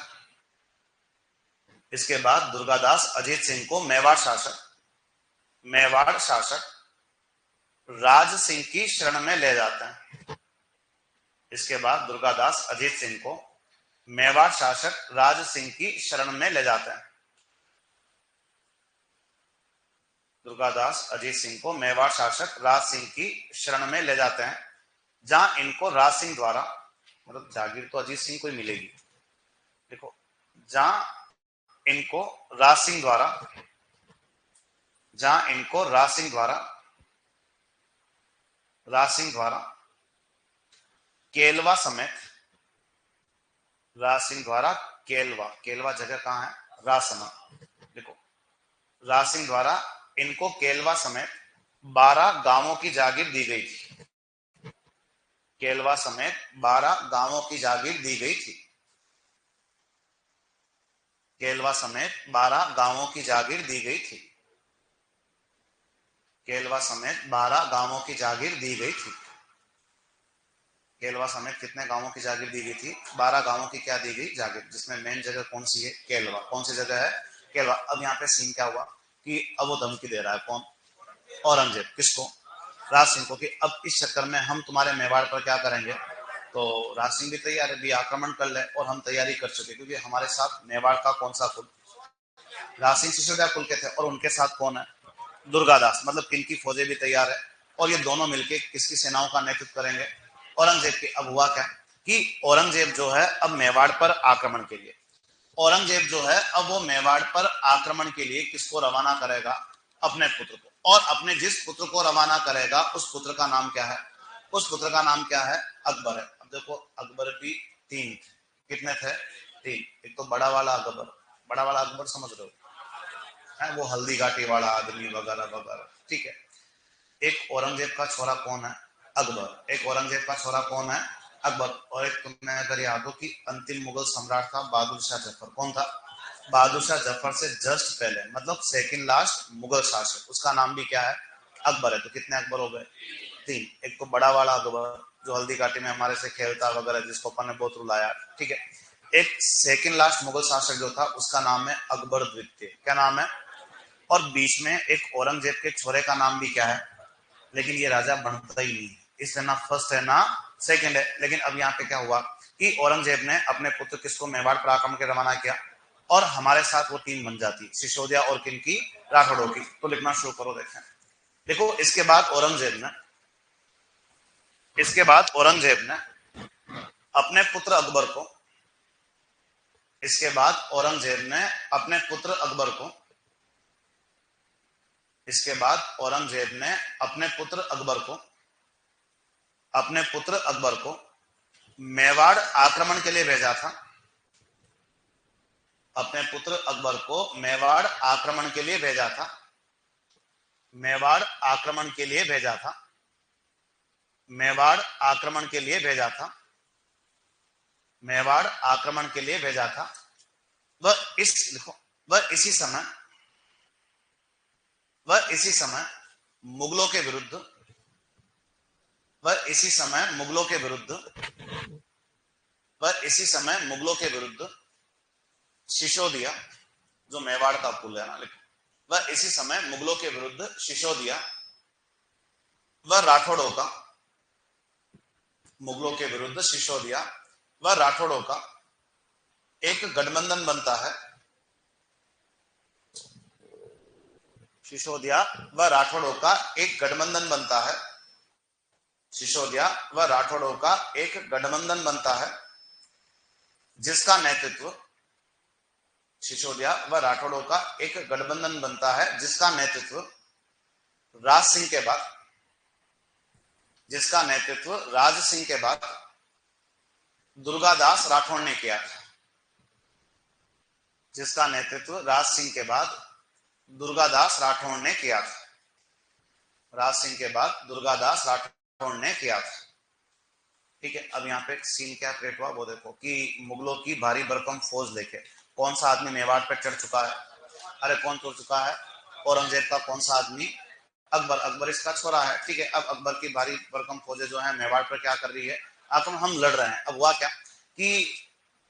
इसके बाद दुर्गादास अजीत सिंह को मेवाड़ शासक राज सिंह की शरण में ले जाते हैं, इसके बाद दुर्गादास अजीत सिंह को मेवाड़ शासक राज सिंह की शरण में ले जाते हैं, दुर्गादास अजीत सिंह को मेवाड़ शासक राज सिंह की शरण में ले जाते हैं, जहां इनको राज सिंह द्वारा, मतलब जागीर तो अजीत सिंह को ही मिलेगी, देखो जहां इनको राज सिंह द्वारा, जहां इनको राज सिंह द्वारा केलवा समेत, राज सिंह द्वारा केलवा जगह कहां है? रासना, देखो राज सिंह द्वारा इनको केलवा समेत 12 गांवों की जागीर दी गई थी, केलवा समेत 12 गांवों की जागीर दी गई थी, केलवा समेत 12 गांवों की जागीर दी गई थी, केलवा समेत 12 गांवों की जागीर दी गई थी, केलवा समेत कितने गांवों की जागीर दी गई थी? 12 गांवों की क्या दी गई? जागीर, जिसमें मेन जगह कौन सी है? केलवा। कौन सी जगह है? केलवा। अब यहाँ पे सीन क्या हुआ कि अब वो धमकी दे रहा है, कौन? औरंगजेब। किसको? राज सिंह को कि अब इस चक्कर में हम तुम्हारे मेवाड़ पर क्या करेंगे। तो राज सिंह भी तैयार है, भी आक्रमण कर ले, और हम तैयारी कर चुके क्योंकि हमारे साथ मेवाड़ का कौन सा कुल, राज सिंह सिसोदिया कुल के थे, और उनके साथ कौन है, दुर्गादास, मतलब किनकी फौजें भी तैयार है, और ये दोनों मिलके किसकी सेनाओं का नेतृत्व करेंगे, औरंगजेब के। अब हुआ क्या कि औरंगजेब जो है अब मेवाड़ पर आक्रमण के लिए, औरंगजेब जो है अब वो मेवाड़ पर आक्रमण के लिए किसको रवाना करेगा, अपने पुत्र को, और अपने जिस पुत्र को रवाना करेगा उस पुत्र का नाम क्या है, उस पुत्र का नाम क्या है, अकबर है। अब देखो अकबर भी तीन, कितने थे, तीन। एक तो बड़ा वाला अकबर, बड़ा वाला अकबर समझ रहे हो है, वो हल्दी घाटी वाला आदमी वगैरह वगैरह, ठीक है। एक औरंगजेब का छोरा कौन है, अकबर। एक औरंगजेब का छोरा कौन है, अकबर। और एक तुम्हें अगर याद हो कि अंतिम मुगल सम्राट था बहादुर शाह जफर, कौन था, बहादुर शाह जफर से जस्ट पहले, मतलब सेकंड लास्ट मुगल शासक, उसका नाम भी क्या है, अकबर है। तो कितने अकबर हो गए, तीन। एक तो बड़ा वाला अकबर जो हल्दी घाटी में हमारे से खेलता वगैरह, जिसको अपन ने बहुत रुलाया, ठीक है। एक सेकंड लास्ट मुगल शासक जो था उसका नाम है अकबर द्वितीय, क्या नाम है, और बीच में एक औरंगजेब के छोरे का नाम भी क्या है, लेकिन ये राजा बनता ही नहीं, इसलिए ना फर्स्ट है ना सेकंड है। लेकिन अब यहाँ पे क्या हुआ कि औरंगजेब ने अपने पुत्र किसको मेवाड़ पर आक्रमण के रवाना किया, और हमारे साथ वो टीम बन जाती, सिसोदिया और किनकी, राठौड़ों की। तो लिखना शुरू करो, देखें, देखो इसके बाद औरंगजेब ने, इसके बाद औरंगजेब ने अपने पुत्र अकबर को, इसके बाद औरंगजेब ने अपने पुत्र अकबर को, इसके बाद औरंगजेब ने अपने पुत्र अकबर को, अपने पुत्र अकबर को मेवाड़ आक्रमण के लिए भेजा था, अपने पुत्र अकबर को मेवाड़ आक्रमण के लिए भेजा था, मेवाड़ आक्रमण के लिए भेजा था, मेवाड़ आक्रमण के लिए भेजा था, मेवाड़ आक्रमण के लिए भेजा था। वह इस लिखो, वह इसी समय, वह इसी समय मुगलों के विरुद्ध, वह इसी समय मुगलों के विरुद्ध, वह इसी समय मुगलों के विरुद्ध सिसोदिया, जो मेवाड़ का पुल है ना, लिखो, वह इसी समय मुगलों के विरुद्ध सिसोदिया व राठौड़ों का, मुगलों के विरुद्ध सिसोदिया व राठौड़ों का एक गठबंधन बनता है, सिसोदिया व राठौड़ों का एक गठबंधन बनता है, सिसोदिया व राठौड़ों का एक गठबंधन बनता है, जिसका नेतृत्व, सिसोदिया व राठौड़ों का एक गठबंधन बनता है जिसका नेतृत्व राज सिंह के बाद, जिसका नेतृत्व राज सिंह के बाद दुर्गादास राठौड़ ने किया था, जिसका नेतृत्व राज सिंह के बाद दुर्गादास राठौड़ ने किया था, राज सिंह के बाद दुर्गादास राठौड़ ने किया था, ठीक है। अब यहाँ पे सीन क्या क्रिएट हुआ वो देखो कि मुगलों की भारी भरकम फौज लेके कौन सा आदमी मेवाड़ पर चढ़ चुका है, अरे कौन चढ़ चुका है, औरंगजेब का कौन सा आदमी, अकबर, अकबर इसका छोरा है, ठीक है। अब अकबर की भारी भरकम फौजें जो है मेवाड़ पर क्या कर रही है, आक्रमण, हम लड़ रहे हैं। अब हुआ क्या कि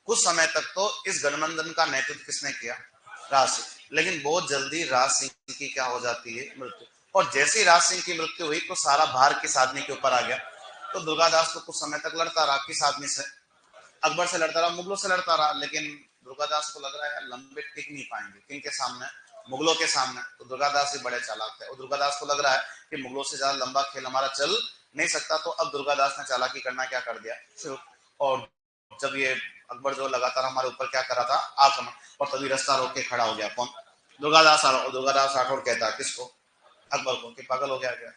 कुछ समय तक तो इस गठबंधन का नेतृत्व किसने किया, राज सिंह, लेकिन बहुत जल्दी राज सिंह की क्या हो जाती है, मृत्यु। और जैसे ही राज सिंह की मृत्यु हुई तो सारा भार किस आदमी के ऊपर आ गया, तो दुर्गादास तो कुछ समय तक लड़ता रहा, किस आदमी से, अकबर से लड़ता रहा, मुगलों से लड़ता रहा, लेकिन दुर्गादास को लग रहा है लंबे टिक नहीं पाएंगे, किनके सामने, मुगलों के सामने। तो दुर्गादास भी बड़े चालाक थे, और दुर्गादास को लग रहा है कि मुगलों से ज्यादा लंबा खेल हमारा चल नहीं सकता। तो अब दुर्गादास ने चालाकी करना क्या कर दिया शुरू, और जब ये अकबर जो लगातार हमारे ऊपर क्या कर रहा था, आक्रमण, और तभी रास्ता रोक के खड़ा हो गया कौन, दुर्गादास। और दुर्गादास राठौड़ कहता है किसको, अकबर को, कि पागल हो गया क्या,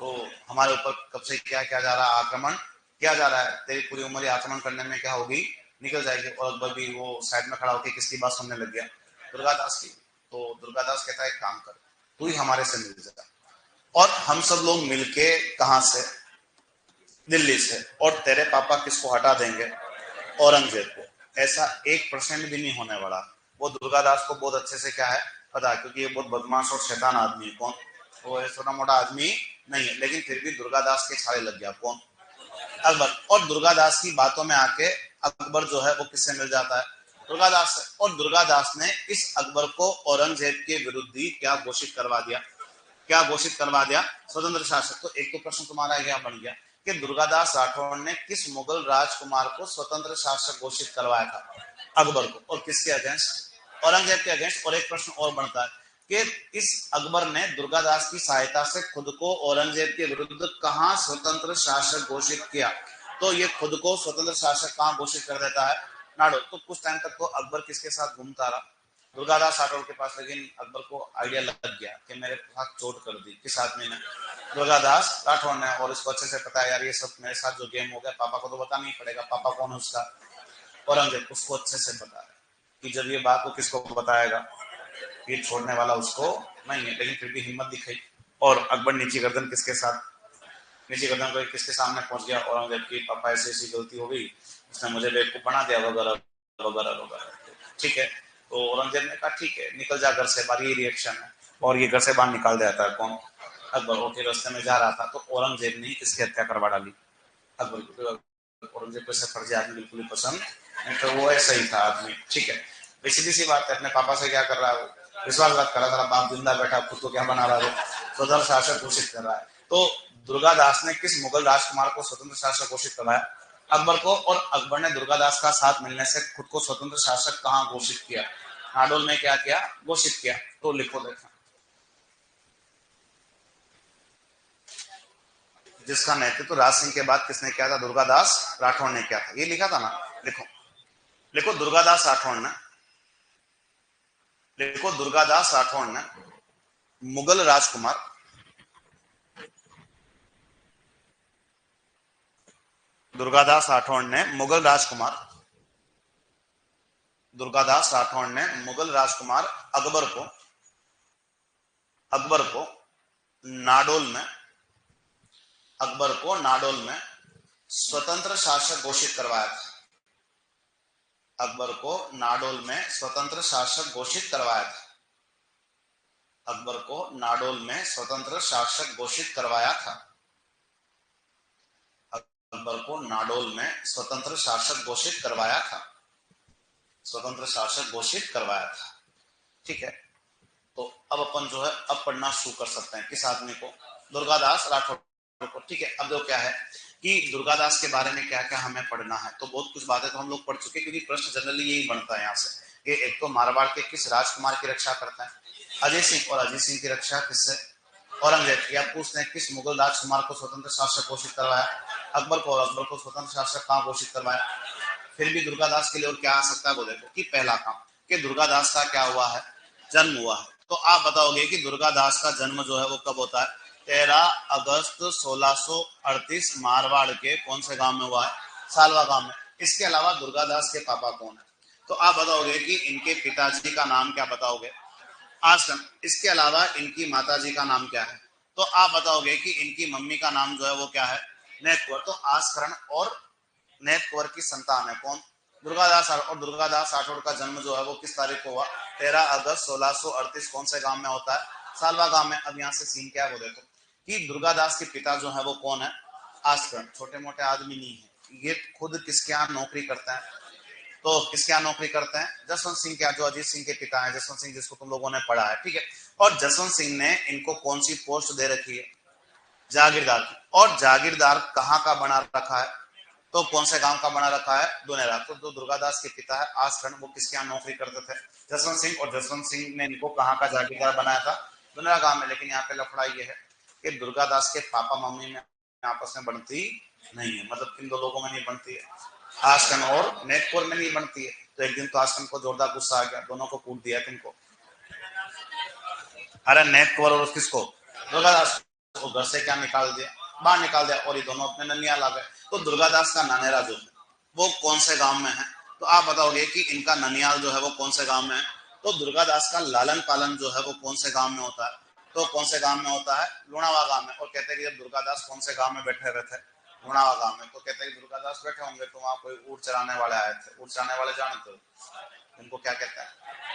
तो हमारे ऊपर कब से क्या किया जा रहा है, आक्रमण किया जा रहा है, तेरी पूरी उम्र आक्रमण करने में क्या होगी, निकल जाएगी। और अकबर भी वो साइड में खड़ा होकर किसकी बात सुनने लग गया, दुर्गादास की। तो दुर्गादास कहता है एक काम कर, तू ही हमारे से मिल जा, और हम सब लोग मिलके कहां से, दिल्ली से, और तेरे पापा किसको हटा देंगे, औरंगजेब को। ऐसा 1% भी नहीं होने वाला। वो दुर्गादास को बहुत अच्छे से क्या है पता है, क्योंकि ये बहुत बदमाश और शैतान आदमी है, कौन, वो छोटा मोटा आदमी नहीं है, लेकिन फिर भी दुर्गादास के छाले लग गया, कौन, अकबर। और दुर्गादास की बातों में आके अकबर जो है वो किससे मिल जाता है, दुर्गादास से। और दुर्गादास ने इस अकबर को औरंगजेब के विरुद्ध ही क्या घोषित करवा दिया, क्या घोषित करवा दिया? स्वतंत्र शासक। तो एक तो प्रश्न तुम्हारा क्या बन गया कि दुर्गादास राठौड़ ने किस मुगल राजकुमार को स्वतंत्र शासक घोषित करवाया था? अकबर को। और किसके अगेंस्ट? औरंगजेब के अगेंस्ट। और एक प्रश्न और बनता है कि इस अकबर ने दुर्गादास की सहायता से खुद को औरंगजेब के विरुद्ध कहां स्वतंत्र शासक घोषित किया? तो ये खुद को स्वतंत्र शासक कहां घोषित कर देता है? नाडो। तो कुछ टाइम तक तो अकबर किसके साथ घूमता रहा? दुर्गादास राठौड़ के पास। लेकिन अकबर को आइडिया लग गया कि मेरे साथ चोट कर दी। किस आदमी ने? दुर्गादास राठौड़ ने। और इसको अच्छे से पता है यार ये सब मेरे साथ जो गेम हो गया, पापा को तो बताना ही पड़ेगा। पापा कौन है उसका? औरंगजेब। उसको अच्छे से पता है कि जब ये बात को किसको बताएगा, ये छोड़ने वाला उसको नहीं है। लेकिन फिर भी हिम्मत दिखाई और अकबर नीची गर्दन किसके साथ? नीची गर्दन को किसके सामने पहुंच गया? औरंगजेब की। पापा ऐसी ऐसी गलती हो गई, उसने मुझे बेवकूफ बना दिया, वगैरह वगैरह वगैरह। ठीक है। तो औरंगजेब ने कहा ठीक है निकल जा घर से बाहर, ये रिएक्शन है। और ये घर से बाहर निकाल देता है कौन? अकबर। वो के रास्ते में जा रहा था तो औरंगजेब ने इसकी हत्या करवा डाली अकबर को। औरंगजेब को ऐसे फर्जी आदमी बिल्कुल ही पसंद नहीं, तो वो ऐसा ही था आदमी। ठीक है। सीधी सी बात है, अपने पापा से क्या कर रहा है? विश्वासघात कर रहा था। बाप जिंदा बैठा, खुद को क्या बना रहा है? स्वतंत्र शासक घोषित कर रहा है। तो दुर्गादास ने किस मुगल राजकुमार को स्वतंत्र शासक घोषित करवाया? अकबर को। और अकबर ने दुर्गादास का साथ मिलने से खुद को स्वतंत्र शासक कहां घोषित किया? नाडोल में क्या किया? घोषित किया। तो लिखो देखा, जिसका नेतृत्व राज सिंह के बाद किसने किया था? दुर्गादास राठौड़ ने किया था। ये लिखा था ना? लिखो, लिखो दुर्गादास राठौड़ ने। लिखो दुर्गादास राठौड़ ने मुगल राजकुमार, दुर्गादास राठौड़ ने मुगल राजकुमार, दुर्गादास राठौड़ ने मुगल राजकुमार अकबर को, अकबर को नाडोल में, अकबर को नाडोल में स्वतंत्र शासक घोषित करवाया था। अकबर को नाडोल में स्वतंत्र शासक घोषित करवाया था। अकबर को नाडोल में स्वतंत्र शासक घोषित करवाया था। अकबर को नाडोल में स्वतंत्र शासक घोषित करवाया था। स्वतंत्र शासक घोषित करवाया था। ठीक है। तो अब अपन जो है अब पढ़ना शुरू कर सकते हैं। किस आदमी को? दुर्गादास राठौड़ को। ठीक है। अब जो क्या है कि दुर्गादास के बारे में क्या क्या हमें पढ़ना है, तो बहुत कुछ बातें तो हम लोग पढ़ चुके, क्योंकि प्रश्न जनरली यही बनता है यहाँ से कि एक तो मारवाड़ के किस राजकुमार की रक्षा करता है? अजय सिंह। और अजय सिंह की रक्षा किससे? औरंगजेब। या पूछते हैं किस मुगल राजकुमार को स्वतंत्र शासक घोषित करवाया? अकबर को। और अकबर को स्वतंत्र शासक कहाँ घोषित करवाया? फिर भी दुर्गादास के लिए और क्या आ सकता है वो देखो कि पहला काम कि दुर्गादास का क्या हुआ है? जन्म हुआ है। तो आप बताओगे कि दुर्गादास का जन्म जो है वो कब होता है? 13 अगस्त 1638 मारवाड़ के कौन से गांव में हुआ है? सालवा गांव में। इसके अलावा दुर्गादास के पापा कौन है? तो आप बताओगे कि इनके पिताजी का नाम क्या बताओगे? आश्रम। इसके अलावा इनकी माताजी का नाम क्या है? तो आप बताओगे कि इनकी मम्मी का नाम जो है वो क्या है? नेतकुंवर। तो आस्करण और नेतकुंवर की संतान है कौन? दुर्गादास। और दुर्गादास राठौड़ का जन्म जो है वो किस तारीख को हुआ? 13 अगस्त 1638 कौन से गांव में होता है? सालवा गांव में। अब यहाँ से सीन क्या है वो देखो कि दुर्गादास के पिता जो है वो कौन है? आस्करण। छोटे मोटे आदमी नहीं है ये, खुद किसके यहाँ नौकरी करते हैं? तो किसके यहाँ नौकरी करते हैं? जसवंत सिंह के यहाँ, जो अजीत सिंह के पिता हैं, जसवंत सिंह जिसको तुम लोगों ने पढ़ा है। ठीक है। और जसवंत सिंह ने इनको कौन सी पोस्ट दे रखी है? जागीरदार की। और जागीरदार कहाँ का बना रखा है? तो कौन से गांव का बना रखा है? दुनेरा। तो जो दुर्गादास के पिता है आस्करण, वो किसके यहाँ नौकरी करते थे? जसवंत सिंह। और जसवंत सिंह ने इनको कहाँ का जागीरदार बनाया था? दुनेरा गांव में। लेकिन यहाँ पे लफड़ा ये है कि दुर्गादास के पापा मम्मी में आपस में बनती नहीं है। मतलब किन दो लोगों में नहीं बनती है? आस्करण और नेतपुर में नहीं बनती है। तो एक दिन तो आस्करण को जोरदार गुस्सा आ गया, दोनों को कूट दिया। किनको? अरे नेतपुर और किसको? दुर्गादास को घर से क्या निकाल दिया? बाहर निकाल दिया। और ये दोनों अपने ननियाल आ गए। तो दुर्गादास का नानेरा जो है वो कौन से गांव में है? तो आप बताओगे कि इनका ननियाल जो है वो कौन से गांव में है? तो दुर्गादास का लालन पालन जो है वो कौन से गांव में होता है? तो कौन से गांव में होता है? लुणावा गांव में। और कहते हैं कि जब दुर्गादास कौन से गांव में बैठे हुए थे? लुणावा गांव में। तो कहते हैं कि दुर्गादास बैठे होंगे तो वहां कोई ऊँट चराने वाले आए थे। ऊँट चराने वाले जानते हो उनको क्या कहते हैं?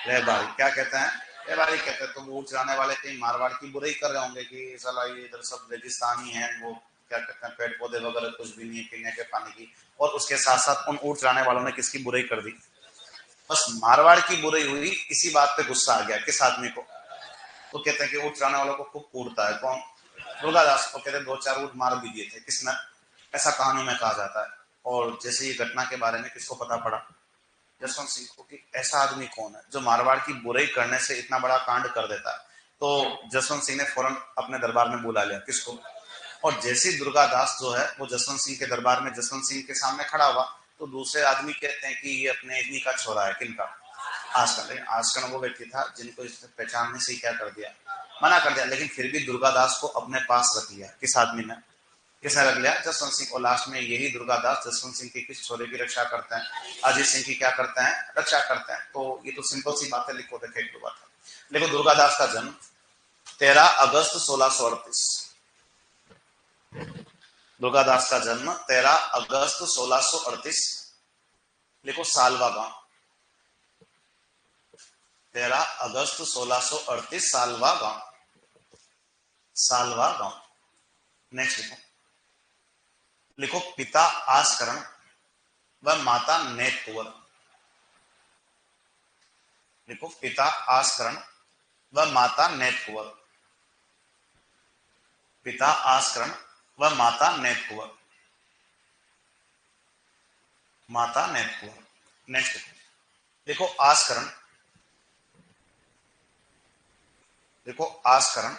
रहबारी। क्या कहते हैं? रहबारी कहते हैं। तो वो ऊँट चराने वाले कहीं मारवाड़ की बुराई कर रहे होंगे कि साला ये इधर सब रेगिस्तानी है, वो क्या कहते हैं पेड़ पौधे वगैरह कुछ भी नहीं है पीने के पानी की। और उसके साथ साथ उन ऊँट चराने वालों ने किसकी बुराई कर दी? बस मारवाड़ की बुराई हुई। इसी बात पे गुस्सा आ गया किस आदमी को? तो कहते हैं कि ऊँट चढ़ाने वालों को खूब कूटता है कौन? दुर्गादास को। कहते हैं 2-4 ऊँट मार भी दिए थे किसने? ऐसा कहानी में कहा जाता है। और जैसे ये घटना के बारे में किसको पता पड़ा? जसवंत सिंह को, कि ऐसा आदमी कौन है जो मारवाड़ की बुराई करने से इतना बड़ा कांड कर देता है। तो जसवंत सिंह ने फौरन अपने दरबार में बुला लिया किसको? और जैसे दुर्गादास जो है वो जसवंत सिंह के दरबार में जसवंत सिंह के सामने खड़ा हुआ, तो दूसरे आदमी कहते हैं कि ये अपने इन्हीं का छोरा है। किनका? आजकल। लेकिन आजकल वो व्यक्ति था जिनको इसने पहचानने से क्या कर दिया, मना कर दिया। लेकिन फिर भी दुर्गादास को अपने पास रख लिया। किस आदमी ने? किसने रख लिया? जसवंत सिंह। और लास्ट में यही दुर्गादास जसवंत सिंह की किस छोरे की रक्षा करते हैं? अजीत सिंह की क्या करते हैं? रक्षा करते हैं। तो ये तो सिंपल सी बात है। लिखो, देखे एक दो बात। देखो, दुर्गादास का जन्म 13 अगस्त 1638। दुर्गादास का जन्म 13 अगस्त 1638। लिखो सालवा गांव। 13 अगस्त 1638 सालवा गांव। सालवा गांव। नेक्स्ट लिखो। लिखो पिता आसकरण व माता नेत कुंवर। लिखो पिता आसकरण व माता नेत कुंवर। पिता आसकरण व माता नेत कुंवर। माता नेत कुंवर। नेक्स्ट लिखो आसकरण। देखो आसकरण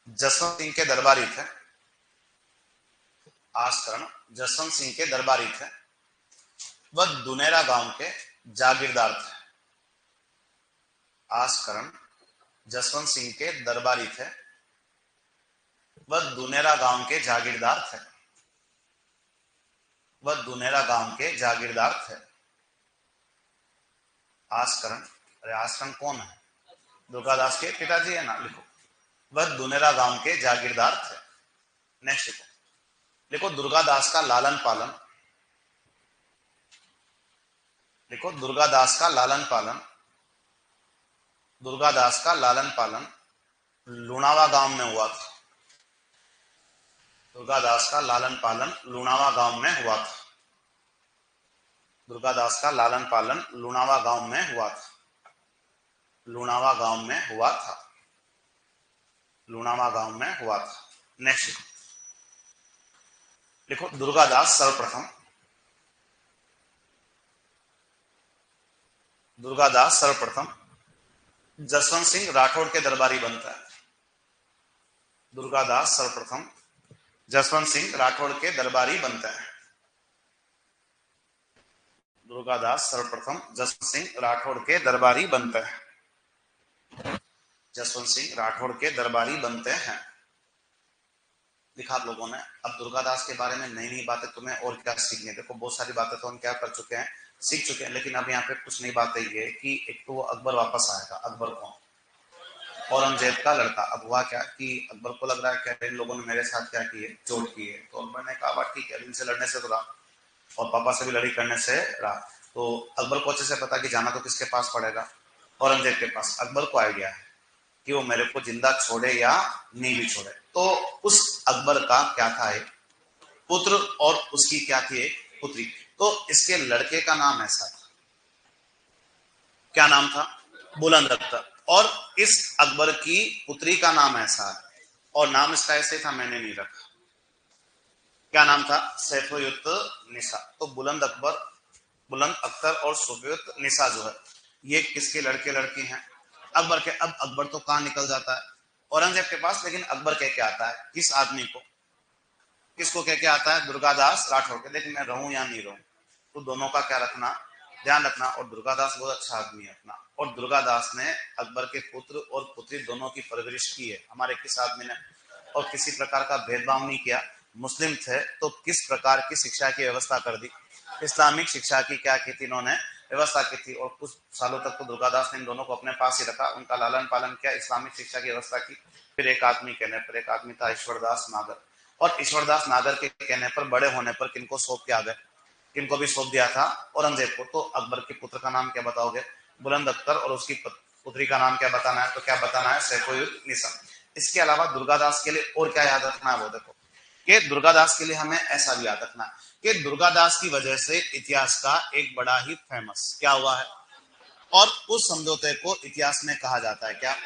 जसवंत सिंह के दरबारी थे। आसकरण जसवंत सिंह के दरबारी थे। वह दुनेरा गांव के जागीरदार थे। आसकरण जसवंत सिंह के दरबारी थे। वह दुनेरा गांव के जागीरदार थे। वह दुनेरा गांव के जागीरदार थे। आसकरण, अरे आसकरण कौन है? दुर्गादास के पिताजी है ना। लिखो वह दुनेरा गांव के जागीरदार थे। नेक्स्ट लिखो। लिखो दुर्गादास का लालन पालन। लिखो दुर्गादास का लालन पालन। दुर्गादास का लालन पालन लुणावा गांव में हुआ था। दुर्गादास का लालन पालन लुणावा गांव में हुआ था। दुर्गादास का लालन पालन लुणावा गांव में हुआ था। लुणावा गांव में हुआ था। लुणावा गांव में हुआ था। नेक्स्ट लिखो दुर्गादास सर्वप्रथम। दुर्गादास सर्वप्रथम जसवंत सिंह राठौड़ के दरबारी बनता है। दुर्गादास सर्वप्रथम जसवंत सिंह राठौड़ के दरबारी बनता है। दुर्गादास सर्वप्रथम जसवंत सिंह राठौड़ के दरबारी बनते हैं। जसवंत सिंह राठौड़ के दरबारी बनते हैं। लिखा आप लोगों ने। अब दुर्गादास के बारे में नई नई बातें तुम्हें और क्या सीखनी है। देखो बहुत सारी बातें तो हम क्या कर चुके हैं, सीख चुके हैं। लेकिन अब यहाँ पे कुछ नई बातें ये कि एक तो वो अकबर वापस आएगा। अकबर कौन? औरंगजेब का लड़का। अब हुआ क्या कि अकबर को लग रहा है कि इन लोगों ने मेरे साथ क्या किए, चोट की है। तो अकबर ने कहा ठीक है, इनसे लड़ने से तो रहा और पापा से भी लड़ाई करने से रहा। तो अकबर को अच्छे से पता कि जाना तो किसके पास पड़ेगा, औरंगजेब के पास। अकबर को आइडिया है कि वो मेरे को जिंदा छोड़े या नहीं भी छोड़े। तो उस अकबर का क्या था, एक पुत्र और उसकी क्या थी, एक पुत्री। तो इसके लड़के का नाम ऐसा था, क्या नाम था? बुलंद अख्तर। और इस अकबर की पुत्री का नाम ऐसा है, और नाम इसका ऐसे था, मैंने नहीं रखा। क्या नाम था? सैफुयुत निसा। तो बुलंद अख्तर और सैफुयुत निसा जो है, ये किसके लड़के लड़की हैं? अकबर के। अब अकबर तो कहां निकल जाता है, औरंगजेब के पास। लेकिन अकबर कह के आता है किस आदमी को, किसको कह के आता है? दुर्गादास राठौड़ के। लेकिन मैं रहूं या नहीं रहूं, तो दोनों का क्या रखना, ध्यान रखना। और दुर्गादास बहुत अच्छा आदमी है अपना। और दुर्गादास ने अकबर के पुत्र और पुत्री दोनों की परवरिश की है, हमारे किस आदमी ने। और किसी प्रकार का भेदभाव नहीं किया। मुस्लिम थे तो किस प्रकार की शिक्षा की व्यवस्था कर दी, इस्लामिक शिक्षा की क्या की थी इन्होंने, व्यवस्था की थी। और कुछ सालों तक तो दुर्गादास ने इन दोनों को अपने पास ही रखा, उनका लालन पालन किया, इस्लामिक शिक्षा की व्यवस्था की। फिर एक आदमी कहने पर, एक आदमी था ईश्वरदास नागर। और ईश्वरदास नागर के कहने पर, बड़े होने पर किनको सौंप के आ गए, किनको भी सौंप दिया था? औरंगजेब को। तो अकबर के पुत्र का नाम क्या बताओगे? बुलंद अख्तर। और उसकी पुत्री का नाम क्या बताना है? तो क्या बताना है? सैफुयुत निसा। इसके अलावा दुर्गादास के लिए और क्या याद रखना है, वो देखो कि दुर्गादास के लिए हमें ऐसा भी याद रखना कि दुर्गादास की वजह से इतिहास का एक बड़ा ही फेमस क्या हुआ है, और उस समझौते को इतिहास में कहा जाता है क्या?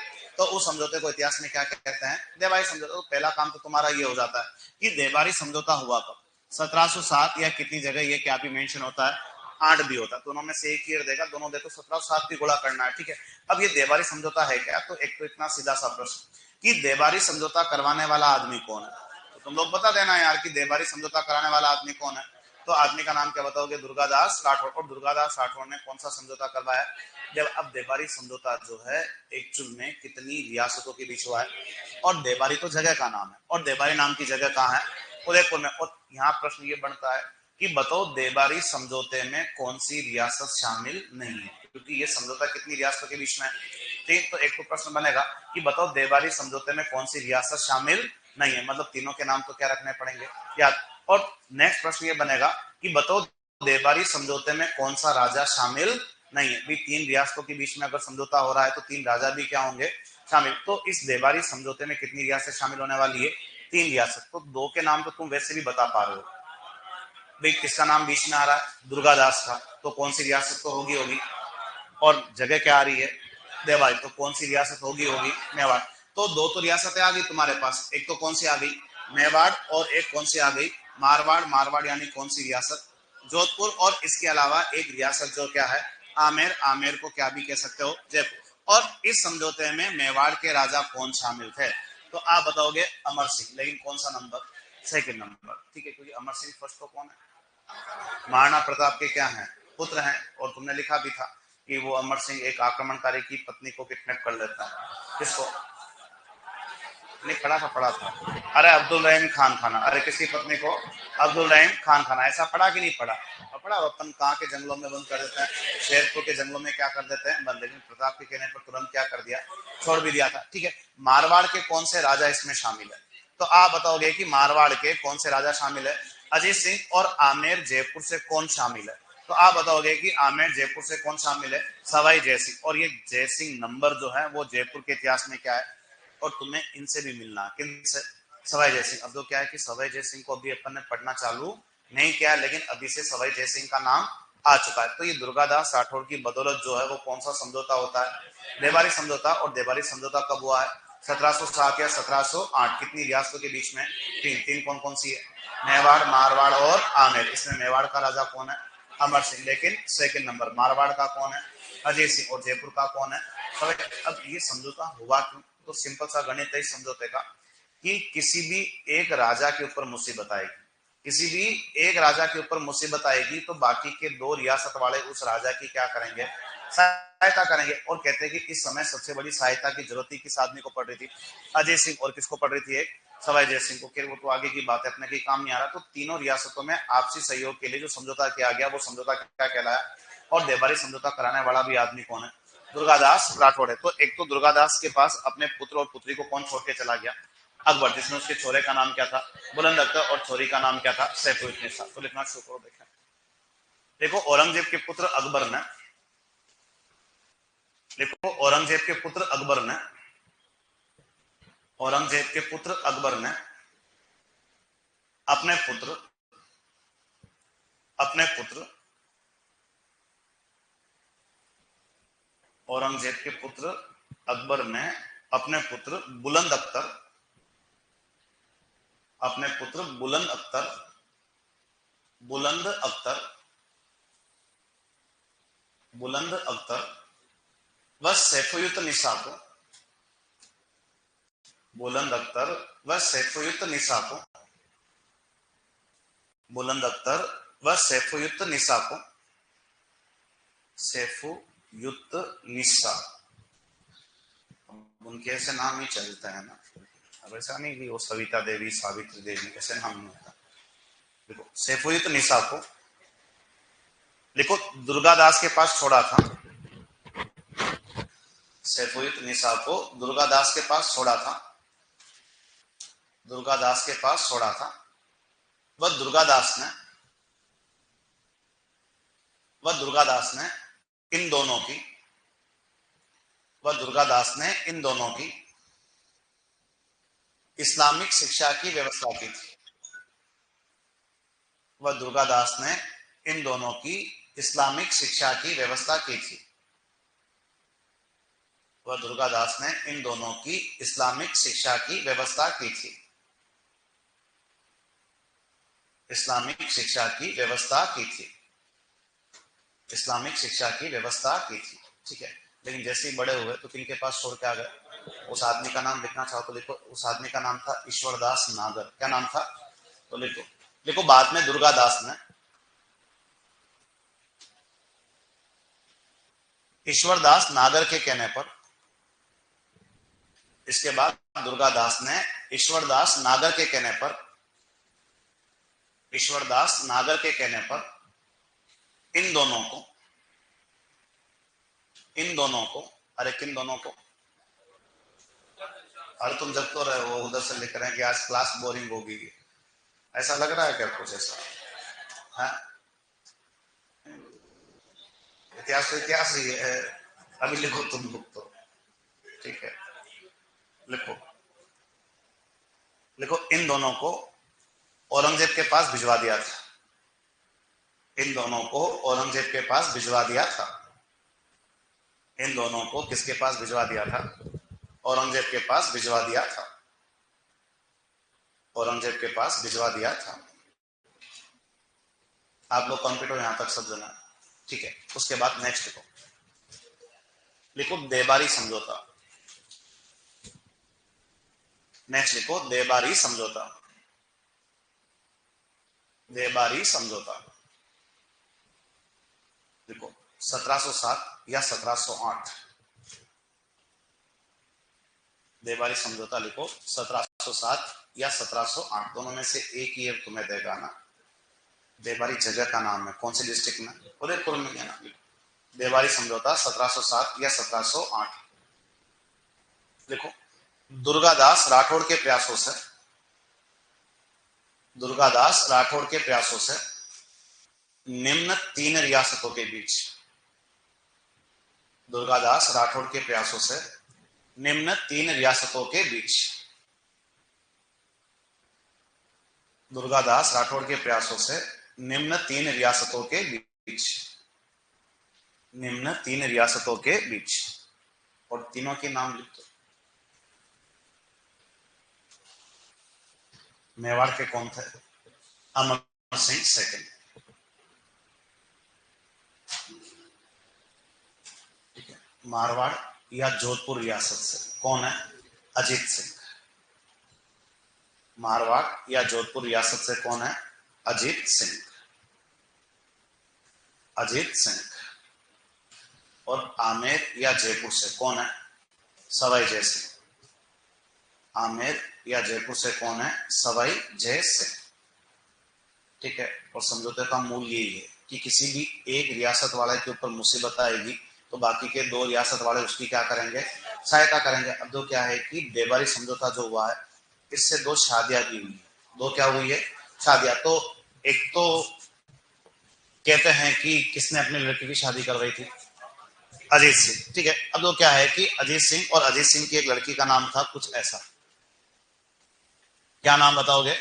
तो उस समझौते को इतिहास में क्या कहते हैं? देवारी समझौता। तो पहला काम तो तुम्हारा ये हो जाता है कि देवारी समझौता हुआ कब? 1707 या कितनी जगह ये क्या भी मेंशन होता है? 8 भी होता है। दोनों में से एक ही देगा, दोनों देखो 1707 भी गुणा करना है, ठीक है। अब ये देवारी समझौता है क्या? तो एक तो इतना सीधा सा प्रश्न कि देवारी समझौता करवाने वाला आदमी कौन है, तो तुम लोग बता देना यार कि देवारी समझौता कराने वाला आदमी कौन है। तो आदमी का नाम क्या बताओगे? दुर्गादास राठौड़। और दुर्गादास राठौड़ ने कौन सा समझौता करवाया? जब अब देवारी समझौता जो है एक्चुअल में कितनी रियासतों के बीच हुआ है, और देवारी तो जगह का नाम है, और देवारी नाम की जगह कहाँ है? उदयपुर में। और यहाँ प्रश्न ये बनता है कि बताओ देवारी समझौते में कौन सी रियासत शामिल नहीं है, क्योंकि ये समझौता कितनी रियासतों के बीच में है। ठीक, तो एक तो प्रश्न बनेगा कि बताओ देवारी समझौते में कौन सी रियासत शामिल नहीं है, मतलब तीनों के नाम तो क्या रखने पड़ेंगे? याद। और नेक्स्ट प्रश्न ये बनेगा कि बताओ देवारी समझौते में कौन सा राजा शामिल नहीं है। भी 3 रियासतों के बीच में अगर समझौता हो रहा है तो 3 राजा भी क्या होंगे? शामिल। तो इस देवारी समझौते में कितनी रियासत शामिल होने वाली है? 3 रियासत। तो 2 के नाम तो तुम वैसे भी बता पा रहे हो। भाई किसका नाम बीच में आ रहा है? दुर्गादास का। तो कौन सी रियासत तो होगी होगी, और जगह क्या आ रही है? देवारी। तो कौन सी रियासत होगी होगी? मेवाड़। तो 2 तो रियासतें आ गई तुम्हारे पास। एक तो कौन सी आ गई? मेवाड़। और एक कौन सी आ गई? मारवाड़। मारवाड़ यानी कौन सी रियासत? जोधपुर। और इसके अलावा एक रियासत जो क्या है? आमेर। आमेर को क्या भी कह सकते हो? जयपुर। और इस समझौते में मेवाड़ के राजा कौन शामिल थे? तो आप बताओगे अमर सिंह। लेकिन कौन सा नंबर? सेकंड नंबर, ठीक है, क्योंकि अमर सिंह फर्स्ट तो कौन है? महाराणा प्रताप के क्या हैं? पुत्र हैं। और तुमने लिखा भी था कि वो अमर सिंह एक आक्रमणकारी की पत्नी को किडनैप कर लेता है। किसको? नहीं, पढ़ा था। अरे अब्दुल रहीम खान खाना। अरे किसकी पत्नी को? अब्दुल रहीम खान खाना। ऐसा पढ़ा कि नहीं पढ़ा? पढ़ा। अपन कहाँ के जंगलों में बंद कर देते हैं, शेरपुर के जंगलों में क्या कर देते हैं? बंद। लेकिन प्रताप के कहने पर तुरंत क्या कर दिया? छोड़ भी दिया था, ठीक है। मारवाड़ के कौन से राजा इसमें शामिल है? तो आप बताओगे कि मारवाड़ के कौन से राजा शामिल है? अजीत सिंह। और आमेर जयपुर से कौन शामिल है? तो आप बताओगे कि आमेर जयपुर से कौन शामिल है? सवाई जयसिंह। और ये जयसिंह नंबर जो है वो जयपुर के इतिहास में क्या है? और तुम्हें इनसे भी मिलना। किनसे? सवाई जयसिंह। अब तो क्या है कि सवाई जयसिंह को अभी अपन ने पढ़ना चालू नहीं किया, लेकिन अभी से सवाई जयसिंह का नाम आ चुका है। तो ये दुर्गादास राठौड़ की बदौलत जो है वो कौन सा समझौता होता है? देवारी समझौता। और देवारी समझौता कब हुआ है? 1707 या 1708। कितनी रियासतों के बीच में? 3। 3 कौन कौन सी है? मेवाड़, मारवाड़ और आमेर। इसमें मेवाड़ का राजा कौन है? अमर सिंह। लेकिन सेकंड नंबर मारवाड़ का कौन है? अजय सिंह। और जयपुर का कौन है? अब ये समझौता हुआ क्यों? तो सिंपल सा गणित है इस समझौते का कि किसी भी एक राजा के ऊपर मुसीबत आएगी, किसी भी एक राजा के ऊपर मुसीबत आएगी तो बाकी के 2 रियासत वाले उस राजा की क्या करेंगे? सहायता करेंगे। और कहते हैं कि इस समय सबसे बड़ी सहायता की जरूरत किस आदमी को पड़ रही थी? अजय सिंह। और किसको पड़ रही थी? एक सवाई जय सिंह को। फिर वो तो आगे की बात है, अपने की काम नहीं आ रहा। तो तीनों रियासतों में आपसी सहयोग के लिए जो समझौता किया गया वो समझौता क्या कहलाया? और देवारी समझौता कराने वाला भी आदमी कौन है? दुर्गादास राठौड़ है। तो एक तो दुर्गादास के पास अपने पुत्र और पुत्री को कौन छोड़ के चला गया? अकबर, जिसमें उसके छोरे का नाम क्या था? बुलंद अख्तर। और छोरी का नाम क्या था? सैफुद्दीन। तो लिखना शुरू करो। देखें, देखो औरंगजेब के पुत्र अकबर ने, देखो औरंगजेब के पुत्र अकबर ने, औरंगजेब के पुत्र अकबर ने अपने पुत्र, अपने पुत्र औरंगजेब के पुत्र अकबर ने अपने पुत्र बुलंद अख्तर, अपने पुत्र बुलंद अख्तर, बुलंद अख्तर, बुलंद अख्तर व सैफुद्दीन निसा को, बुलंद अख्तर व सैफुद्दीन निसा को, बुलंद अख्तर व सैफुद्दीन निसा को, सैफुद्दीन निसा, उनके ऐसे नाम ही चलते हैं ना। अब ऐसा नहीं कि वो सविता देवी, सावित्री देवी, ऐसे नाम नहीं होता। देखो सैफुद्दीन निसा को, देखो दुर्गादास के पास छोड़ा था, सैफुद्दीन निसा को दुर्गादास के पास छोड़ा था, दुर्गादास के पास छोड़ा था। वह दुर्गादास ने, वह दुर्गादास ने इन दोनों की, वह दुर्गादास ने इन दोनों की इस्लामिक शिक्षा की व्यवस्था की थी। वह दुर्गादास ने इन दोनों की इस्लामिक शिक्षा की व्यवस्था की थी। वह दुर्गादास ने इन दोनों की इस्लामिक शिक्षा की व्यवस्था की थी। इस्लामिक शिक्षा की व्यवस्था की थी। इस्लामिक शिक्षा की व्यवस्था की थी। ठीक है, लेकिन जैसे ही बड़े हुए तो किनके पास छोड़ के आ गए? उस आदमी का नाम लिखना चाहो तो लिखो। उस आदमी का नाम था ईश्वरदास नागर। क्या नाम था? तो लिखो। लिखो, बाद में दुर्गादास ने, ईश्वरदास नागर के कहने पर, इसके बाद दुर्गादास ने ईश्वरदास नागर के कहने पर, ईश्वरदास नागर के कहने पर इन दोनों को, इन दोनों को, अरे किन दोनों को? अरे तुम जब तो रहे हो उधर से लिख रहे हैं कि आज क्लास बोरिंग होगी, ऐसा लग रहा है क्या कुछ ऐसा है? इतिहास तो इतिहास ही है। अभी लिखो तुम बुक तो, ठीक है, लिखो। लिखो, इन दोनों को औरंगजेब के पास भिजवा दिया था। इन दोनों को औरंगजेब के पास भिजवा दिया था। इन दोनों को किसके पास भिजवा दिया था? औरंगजेब के पास भिजवा दिया था। औरंगजेब के पास भिजवा दिया था। आप लोग कंप्यूटर यहां तक सब जना, ठीक है। उसके बाद नेक्स्ट लिखो। लिखो देबारी समझौता। नेक्स्ट लिखो देबारी समझौता। देबारी समझौता लिखो। 1707 या 1708। देबारी समझौता लिखो 1707 या 1708, दोनों में से एक ईयर तुम्हें देगा ना। देबारी जगह का नाम है, कौन सी डिस्ट्रिक्ट में? उदयपुर में है ना। देबारी समझौता 1707 या 1708 लिखो। दुर्गादास राठौड़ के प्रयासों से, दुर्गादास राठौड़ के प्रयासों से निम्न तीन रियासतों के बीच, दुर्गादास राठौड़ के प्रयासों से निम्न तीन रियासतों के बीच, दुर्गादास राठौड़ के प्रयासों से निम्न तीन रियासतों के बीच, निम्न तीन रियासतों के बीच, और तीनों के नाम लिख दो। मेवाड़ के कौन थे? अमर सिंह सेकंड। ठीक है, मारवाड़ या जोधपुर रियासत से कौन है? अजीत सिंह। मारवाड़ या जोधपुर रियासत से कौन है? अजीत सिंह। अजीत सिंह। और आमेर या जयपुर से कौन है? सवाई जय सिंह। आमेर या जयपुर से कौन है? सवाई जय सिंह। ठीक है, और समझौते का मूल यही है कि किसी भी एक रियासत वाले के ऊपर मुसीबत आएगी तो बाकी के दो रियासत वाले उसकी क्या करेंगे? सहायता करेंगे। अब तो क्या है कि देबारी समझौता जो हुआ है, इससे दो शादियां भी हुई है। दो क्या हुई है? शादियां। तो एक तो कहते हैं कि किसने अपनी लड़की की शादी करवाई थी? अजीत सिंह। ठीक है, अब तो क्या है कि अजीत सिंह और अजीत सिंह की एक लड़की का नाम था कुछ ऐसा। क्या नाम बताओगे?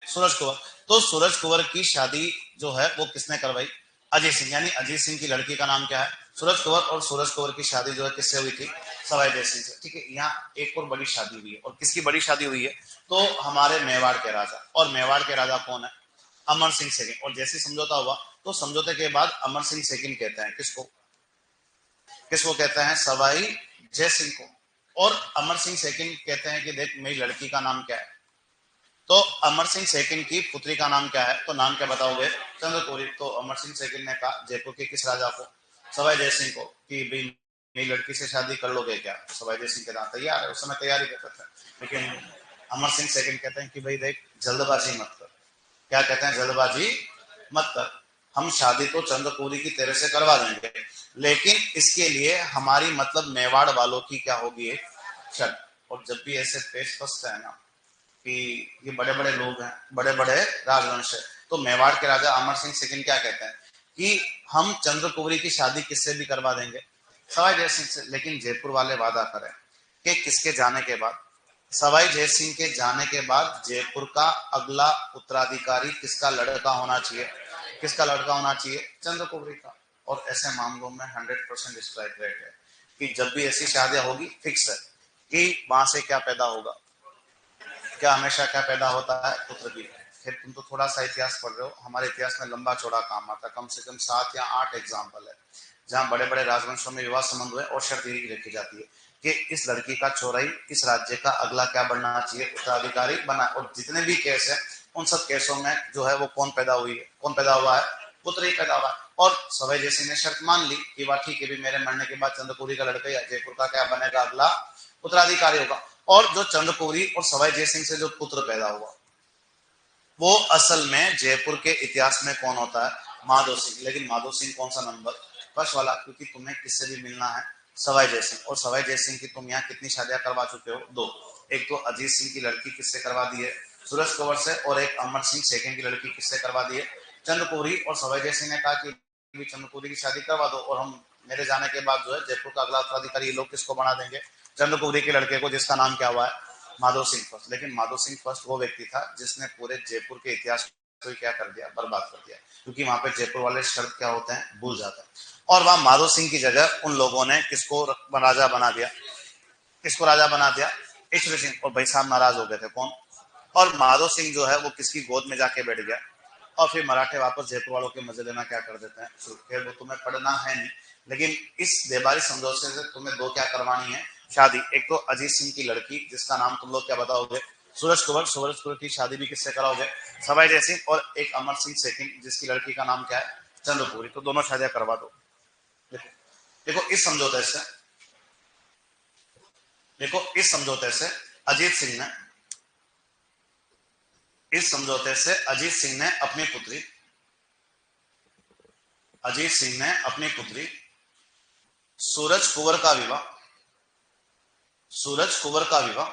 सूरज कुंवर। तो सूरज कुंवर की शादी जो है वो किसने करवाई? अजीत सिंह। यानी अजीत सिंह की लड़की का नाम क्या है? सूरज कुंवर। और सूरज कुंवर की शादी जो है किससे हुई थी? सवाई जय सिंह से। ठीक है, यहाँ एक और बड़ी शादी हुई है। और किसकी बड़ी शादी हुई है? तो हमारे मेवाड़ के राजा। और मेवाड़ के राजा कौन है? अमर सिंह सेकंड। और जैसे समझौता हुआ तो समझौते के बाद अमर सिंह सेकंड कहते हैं किसको? किसको कहते हैं? सवाई जय सिंह को। और अमर सिंह सेकंड कहते हैं कि देख मेरी लड़की का नाम क्या है? तो अमर सिंह सेकंड की पुत्री का नाम क्या है? तो नाम क्या बताओगे? चंद्रकौरी। तो अमर सिंह सेकंड ने कहा जयपुर के किस राजा को? सवाई जय सिंह को, कि भाई मेरी लड़की से शादी कर लोगे क्या? तो सवाई जय सिंह कहता तैयार है। उस समय तैयारी करते थे। लेकिन अमर सिंह सेकंड कहते हैं कि भाई देख जल्दबाजी मत कर। क्या कहते हैं? जल्दबाजी मत कर। हम शादी तो चंद्रकौरी की तेरे से करवा देंगे, लेकिन इसके लिए हमारी मतलब मेवाड़ वालों की क्या होगी? एक शर्त। और जब भी ऐसे पेश फंसते हैं ना कि ये बड़े बड़े लोग हैं, बड़े बड़े राजवंश है, तो मेवाड़ के राजा अमर सिंह सेकंड क्या कहते हैं कि हम चंद्रकुंवरी की शादी किससे भी करवा देंगे? सवाई जय सिंह से। लेकिन जयपुर वाले वादा करें कि किसके जाने के बाद? सवाई जय सिंह के जाने के बाद जयपुर का अगला उत्तराधिकारी किसका लड़का होना चाहिए? किसका लड़का होना चाहिए? चंद्रकुंवरी का। और ऐसे मामलों में 100% स्ट्राइक रेट है। कि जब भी ऐसी शादियां होगी फिक्स है कि वहां से क्या पैदा होगा, क्या हमेशा क्या पैदा होता है, पुत्र की। फिर तुम तो थोड़ा सा इतिहास पढ़ रहे हो, हमारे इतिहास में लंबा चौड़ा काम आता है, कम से कम 7 या 8 एग्जाम्पल है जहां बड़े बड़े राजवंशों में विवाह संबंध हुए और शर्त यही रखी जाती है कि इस लड़की का चौराई इस राज्य का अगला क्या बनना चाहिए, उत्तराधिकारी बना। और जितने भी केस है उन सब केसों में जो है वो कौन पैदा हुई है, कौन पैदा हुआ है, पुत्र ही पैदा हुआ है। और सवाई जयसिंह ने शर्त मान ली कि वाह ठीक है भी मेरे मरने के बाद चंद्रपुरी का लड़का या जयपुर का क्या बनेगा, अगला उत्तराधिकारी होगा। और जो चंद्रपुरी और सवाई जयसिंह से जो पुत्र पैदा हुआ वो असल में जयपुर के इतिहास में कौन होता है, माधो सिंह। लेकिन माधो सिंह कौन सा नंबर, फर्स्ट वाला, क्योंकि तुम्हें किससे भी मिलना है, सवाई जयसिंह। और सवाई जयसिंह की तुम यहाँ कितनी शादियां करवा चुके हो, 2। एक तो अजीत सिंह की लड़की किससे करवा दी है, सूरज कंवर से, और एक अमर सिंह सेकंड की लड़की किससे करवा दी है, चंद्रपुरी। और सवाई जयसिंह ने कहा कि चंद्रपुरी की शादी करवा दो और हम मेरे जाने के बाद जो है जयपुर का अगला उत्तराधिकारी ये लोग किसको बना देंगे, चंद्रपुरी के लड़के को, जिसका नाम क्या हुआ है, माधो सिंह फर्स्ट। लेकिन माधो सिंह फर्स्ट वो व्यक्ति था जिसने पूरे जयपुर के इतिहास को क्या कर दिया, बर्बाद कर दिया, क्योंकि वहां पे जयपुर वाले शब्द क्या होते हैं, भूल जाते हैं। और वहां माधो सिंह की जगह उन लोगों ने किसको राजा बना दिया, किसको राजा बना दिया, ईश्वर सिंह। और भाई साहब नाराज हो गए थे, कौन, और माधो सिंह जो है वो किसकी गोद में जाके बैठ गया। और फिर मराठे वापस जयपुर वालों के मजे लेना क्या कर देते हैं, फिर वो तुम्हें पढ़ना है नहीं। लेकिन इस देबारी समझौते से तुम्हें 2 क्या करवानी है, शादी। एक तो अजीत सिंह की लड़की जिसका नाम तुम लोग क्या बताओगे, सूरज कुंवर। सूरज कुंवर की शादी भी किससे कराओगे, सवाई जयसिंह। और एक अमर सिंह सेकंड जिसकी लड़की का नाम क्या है, चंद्रपुरी। तो दोनों शादियां करवा दो। देखो देखो इस समझौते से, देखो इस समझौते से अजीत सिंह ने, इस समझौते से अजीत सिंह ने अपनी पुत्री, अजीत सिंह ने अपनी पुत्री सूरज कुंवर का विवाह, सूरज कुंवर का विवाह,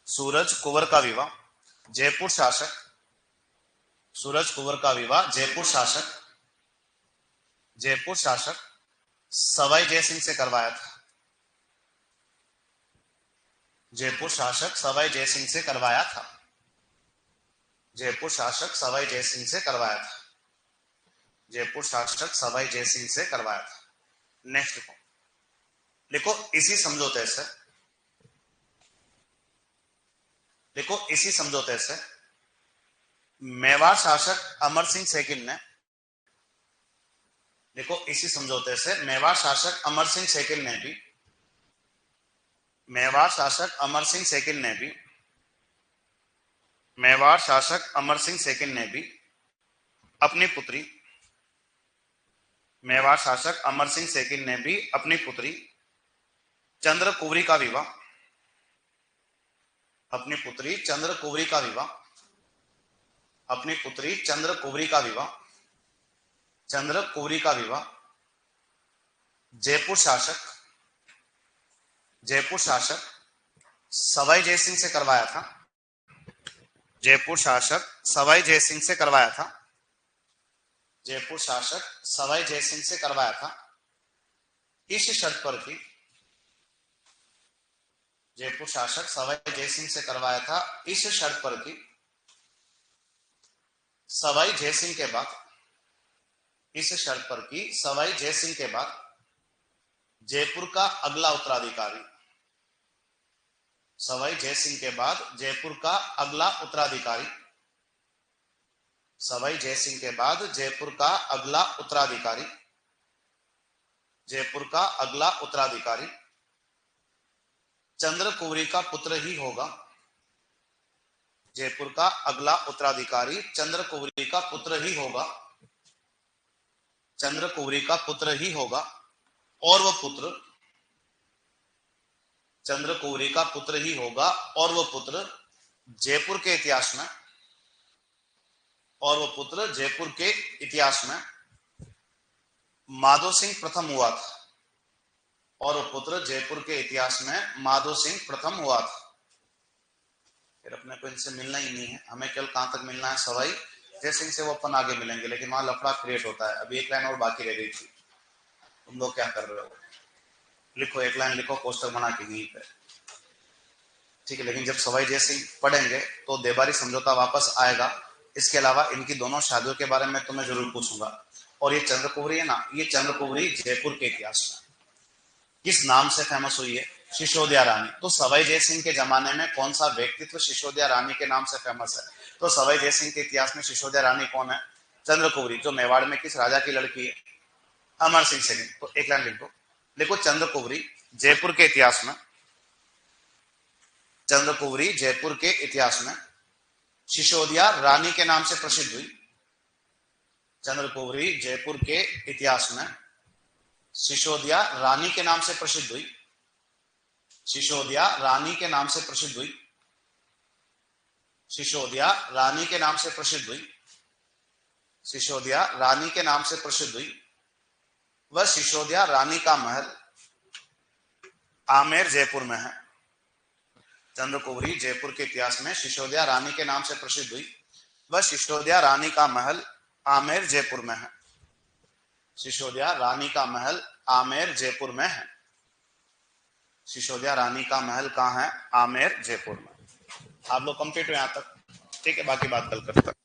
सूरज कुंवर का विवाह जयपुर शासक, सूरज कुंवर का विवाह जयपुर शासक, जयपुर शासक सवाई जयसिंह से करवाया था। जयपुर शासक सवाई जयसिंह से करवाया था, जयपुर शासक सवाई जयसिंह से करवाया था, जयपुर शासक सवाई जयसिंह से करवाया था। नेक्स्ट देखो इसी समझौते से, देखो इसी समझौते से मेवाड़ शासक अमर सिंह सेकंड ने, देखो इसी समझौते से मेवाड़ शासक अमर सिंह सेकंड ने भी, मेवाड़ शासक अमर सिंह सेकंड ने भी, मेवाड़ शासक अमर सिंह सेकंड ने भी अपनी पुत्री, मेवाड़ शासक अमर सिंह सेकंड ने भी अपनी पुत्री चंद्रकुंवरी का विवाह, अपनी पुत्री चंद्रकुंवरी का विवाह, अपनी पुत्री चंद्रकुंवरी का विवाह, चंद्रकुंवरी का विवाह जयपुर शासक, जयपुर शासक सवाई जयसिंह से करवाया था, जयपुर शासक सवाई जयसिंह से करवाया था, जयपुर शासक सवाई जयसिंह से करवाया था। इस शर्त पर थी, जयपुर शासक सवाई जयसिंह से करवाया था इस शर्त पर थी, सवाई जयसिंह के बाद, इस शर्त पर की सवाई जयसिंह के बाद जयपुर का अगला उत्तराधिकारी, सवाई जयसिंह के बाद जयपुर का अगला उत्तराधिकारी, सवाई जयसिंह के बाद जयपुर का अगला उत्तराधिकारी, जयपुर का अगला उत्तराधिकारी चंद्रकुंवरी का पुत्र ही होगा, जयपुर का अगला उत्तराधिकारी चंद्रकुंवरी का पुत्र ही होगा, चंद्रकुंवरी का पुत्र ही होगा। और वह पुत्र चंद्रकुंवरी का पुत्र ही होगा, और वह पुत्र जयपुर के इतिहास में, और वह पुत्र जयपुर के इतिहास में माधो सिंह प्रथम हुआ था, और वह पुत्र जयपुर के इतिहास में माधो सिंह प्रथम हुआ था। फिर अपने को इनसे मिलना ही नहीं है, हमें केवल कहां तक मिलना है, सवाई जयसिंह से वो अपन आगे मिलेंगे, लेकिन वहां लफड़ा क्रिएट होता है। अभी एक लाइन और बाकी रह गई थी, तुम लोग क्या कर रहे हो, लिखो, एक लाइन लिखो पोस्टर बना के यहीं पे, ठीक है। लेकिन जब सवाई जयसिंह पढ़ेंगे तो देबारी समझौता वापस आएगा। इसके अलावा इनकी दोनों शादियों के बारे में तुम्हें जरूर पूछूंगा। और ये चंद्रकुंवरी है ना, ये चंद्रकुंवरी जयपुर के इतिहास में, किस नाम से फेमस हुई है? सिसोदिया रानी। तो सवाई जय सिंह के जमाने में कौन सा व्यक्तित्व सिसोदिया रानी के नाम से फेमस है? तो सवाई जय सिंह के इतिहास में सिसोदिया रानी कौन है? चंद्रकुवरी, जो मेवाड़ में किस राजा की लड़की है? अमर सिंह सेकंड। तो एक लाइन लिखो, देखो चंद्रकुवरी जयपुर के इतिहास में, चंद्रकुवरी जयपुर के इतिहास में सिसोदिया रानी के नाम से प्रसिद्ध हुई। चंद्रकुवरी जयपुर के इतिहास में सिसोदिया रानी के नाम से प्रसिद्ध हुई। सिसोदिया रानी के नाम से प्रसिद्ध हुई। सिसोदिया रानी के नाम से प्रसिद्ध हुई। सिसोदिया रानी के नाम से प्रसिद्ध हुई। वह सिसोदिया रानी का महल आमेर जयपुर में है। चंद्रकुवरी जयपुर के इतिहास में सिसोदिया रानी के नाम से प्रसिद्ध हुई। वह सिसोदिया रानी का महल आमेर जयपुर में है। सिसोदिया रानी का महल आमेर जयपुर में है। सिसोदिया रानी का महल कहाँ है? आमेर जयपुर में। आप लोग कंप्लीट हो यहां तक? ठीक है, बाकी बात कल करते हैं।